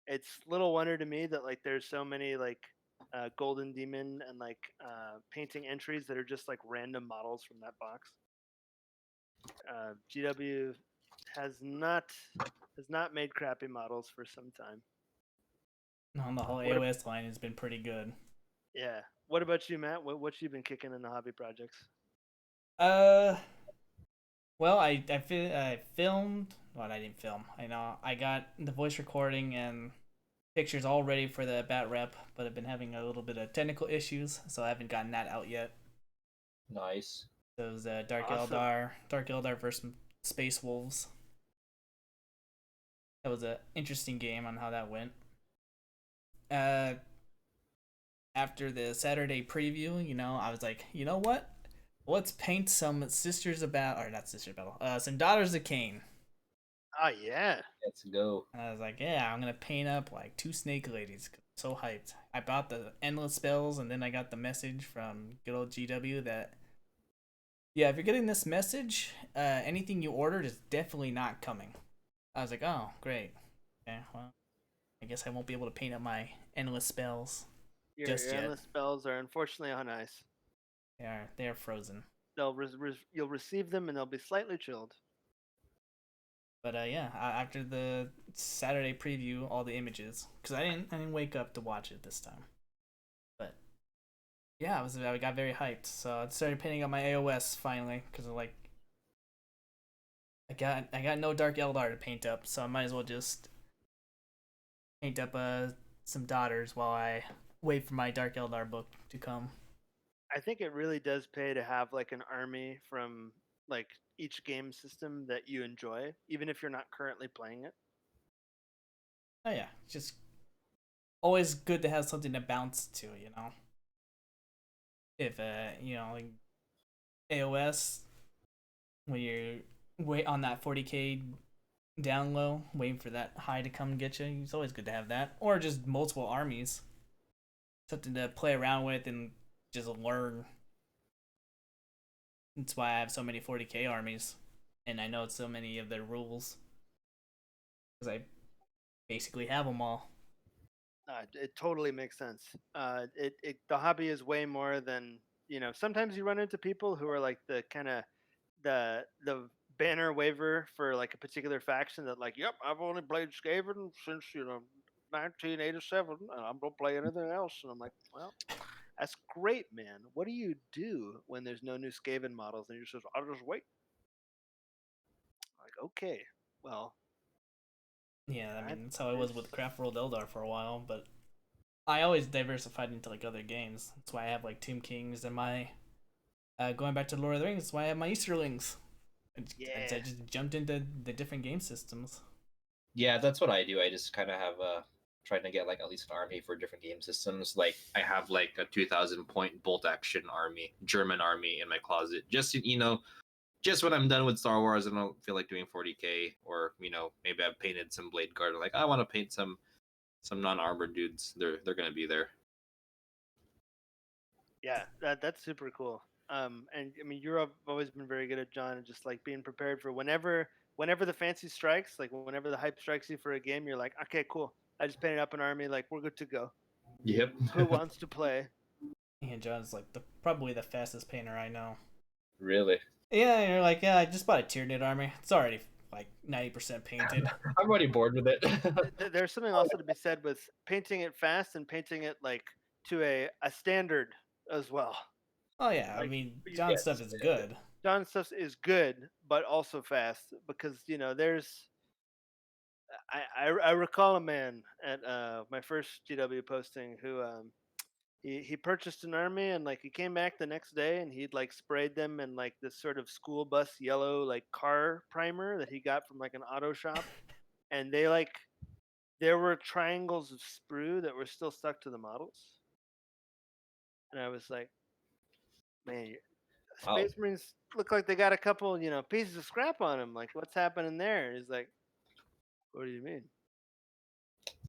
it's little wonder to me that like there's so many like Golden Demon and like painting entries that are just like random models from that box. GW has not made crappy models for some time. No, the whole AOS line has been pretty good. Yeah. What about you, Matt? What you been kicking in the hobby projects? Well, I filmed. Well, I didn't film. I know I got the voice recording and pictures all ready for the bat rep, but I've been having a little bit of technical issues, so I haven't gotten that out yet. Nice. Those Dark Awesome. Eldar versus Space Wolves. That was an interesting game on how that went. After the Saturday preview, I was like, you know what? Let's paint some Sisters of Battle, or not Sisters of Battle, some Daughters of Cain. Oh yeah. Let's go. And I was like, yeah, I'm gonna paint up like 2 snake ladies. So hyped. I bought the endless spells, and then I got the message from good old GW that, yeah, if you're getting this message, anything you ordered is definitely not coming. I was like, oh, great. Okay, well, I guess I won't be able to paint up my endless spells Your just yet. endless spells are unfortunately on ice. They are frozen. You'll receive them and they'll be slightly chilled. But yeah, after the Saturday preview, all the images, because I didn't wake up to watch it this time. But yeah, I got very hyped, so I started painting up my AOS finally, because like I got no Dark Eldar to paint up, so I might as well just paint up some daughters while I wait for my Dark Eldar book to come. I think it really does pay to have like an army from like each game system that you enjoy, even if you're not currently playing it. Oh yeah, just always good to have something to bounce to, you know. If like AOS, when you're wait on that 40k down low, waiting for that high to come get you, it's always good to have that. Or just multiple armies, something to play around with and just learn. That's why I have so many 40k armies, and I know so many of their rules because I basically have them all. It totally makes sense. The hobby is way more than Sometimes you run into people who are like the kind of the banner waver for like a particular faction that like, yep, I've only played Skaven since 1987, and I'm gonna play anything else. And I'm like, well, that's great, man. What do you do when there's no new Skaven models? And you says, I'll just wait. Like, okay, well, Yeah, I that mean that's how I was is with Craft World Eldar for a while, but I always diversified into like other games. That's why I have like Tomb Kings and my going back to Lord of the Rings. That's why I have my Easterlings. I yeah. just jumped into the different game systems. Yeah, that's what I do. I just kind of have trying to get like at least an army for different game systems. Like I have like a 2,000 point bolt action army, German army in my closet. Just just when I'm done with Star Wars and I don't feel like doing 40k, or maybe I've painted some Blade Guard. Like I want to paint some non-armored dudes. They're gonna be there. Yeah, that's super cool. And I mean, you've always been very good at John, and just like being prepared for whenever the fancy strikes, like whenever the hype strikes you for a game, you're like, okay, cool. I just painted up an army, like we're good to go. Yep. Who wants to play? And John's like probably the fastest painter I know. Really? Yeah, you're like, yeah, I just bought a Tyranid army. It's already like 90% painted. I'm already bored with it. There's something also to be said with painting it fast and painting it like to a standard as well. Oh yeah, I Like mean John's stuff Yes. is good. John's stuff is good, but also fast because there's I recall a man at my first GW posting who he purchased an army, and like he came back the next day and he'd like sprayed them in like this sort of school bus yellow like car primer that he got from like an auto shop, and there were triangles of sprue that were still stuck to the models, and I was like, man, Wow. Space Marines look like they got a couple pieces of scrap on them. Like, what's happening there? And he's like, what do you mean?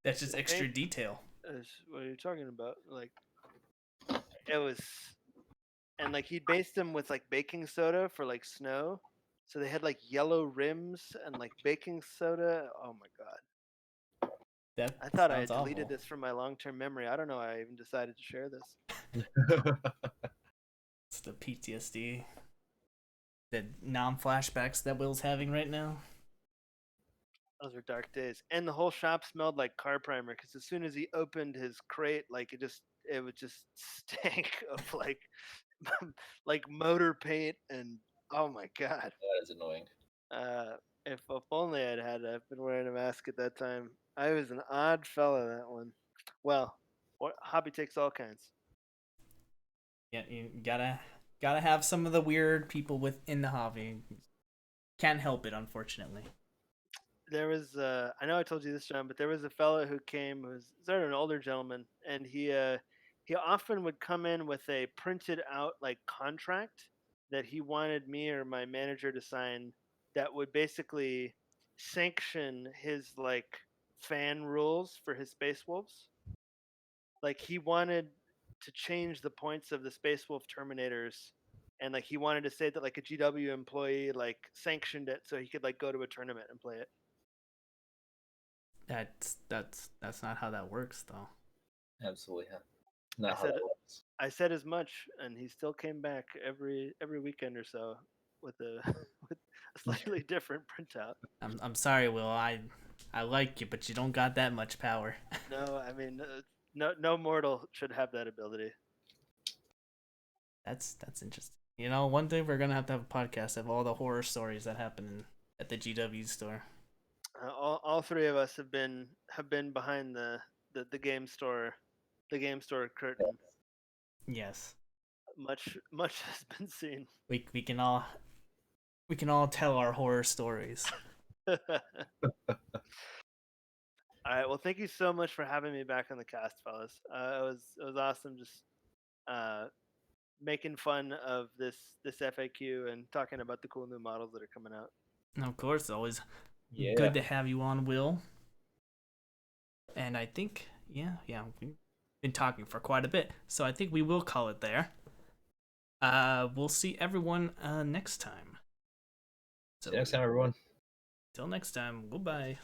That's just extra Paint? detail. What are you talking about? Like, it was, and like he based them with like baking soda for like snow, so they had like yellow rims and like baking soda. Oh my god! That I thought I sounds had deleted awful. this from my long-term memory. I don't know. I even decided to share this. It's the PTSD, the non-flashbacks that Will's having right now. Those were dark days, and the whole shop smelled like car primer because as soon as he opened his crate, like it would just stank of like motor paint, and oh my god. That is annoying. Uh, if only I've been wearing a mask at that time. I was an odd fella that one. Well, hobby takes all kinds. Yeah, you gotta have some of the weird people within the hobby. Can't help it, unfortunately. There was I know I told you this, John, but there was a fellow who came who was sort of an older gentleman, and he often would come in with a printed out like contract that he wanted me or my manager to sign that would basically sanction his like fan rules for his Space Wolves. Like he wanted to change the points of the Space Wolf Terminators, and like he wanted to say that like a GW employee like sanctioned it so he could like go to a tournament and play it. That's not how that works though. Absolutely. Huh? I Not how said that works. I said as much, and he still came back every weekend or so with a with a slightly different printout. I'm sorry, Will. I like you, but you don't got that much power. No, I mean, no mortal should have that ability. That's interesting. You know, one day we're gonna have to have a podcast of all the horror stories that happen at the GW store. All three of us have been behind the game store curtain. Yes, Much has been seen. we can all tell our horror stories. All right. Well, thank you so much for having me back on the cast, fellas. It was awesome just making fun of this FAQ and talking about the cool new models that are coming out. And of course, always Yeah. good to have you on, Will. And I think, yeah, we've been talking for quite a bit, so I think we will call it there. We'll see everyone next time. So, See you next time, everyone. till next time, goodbye.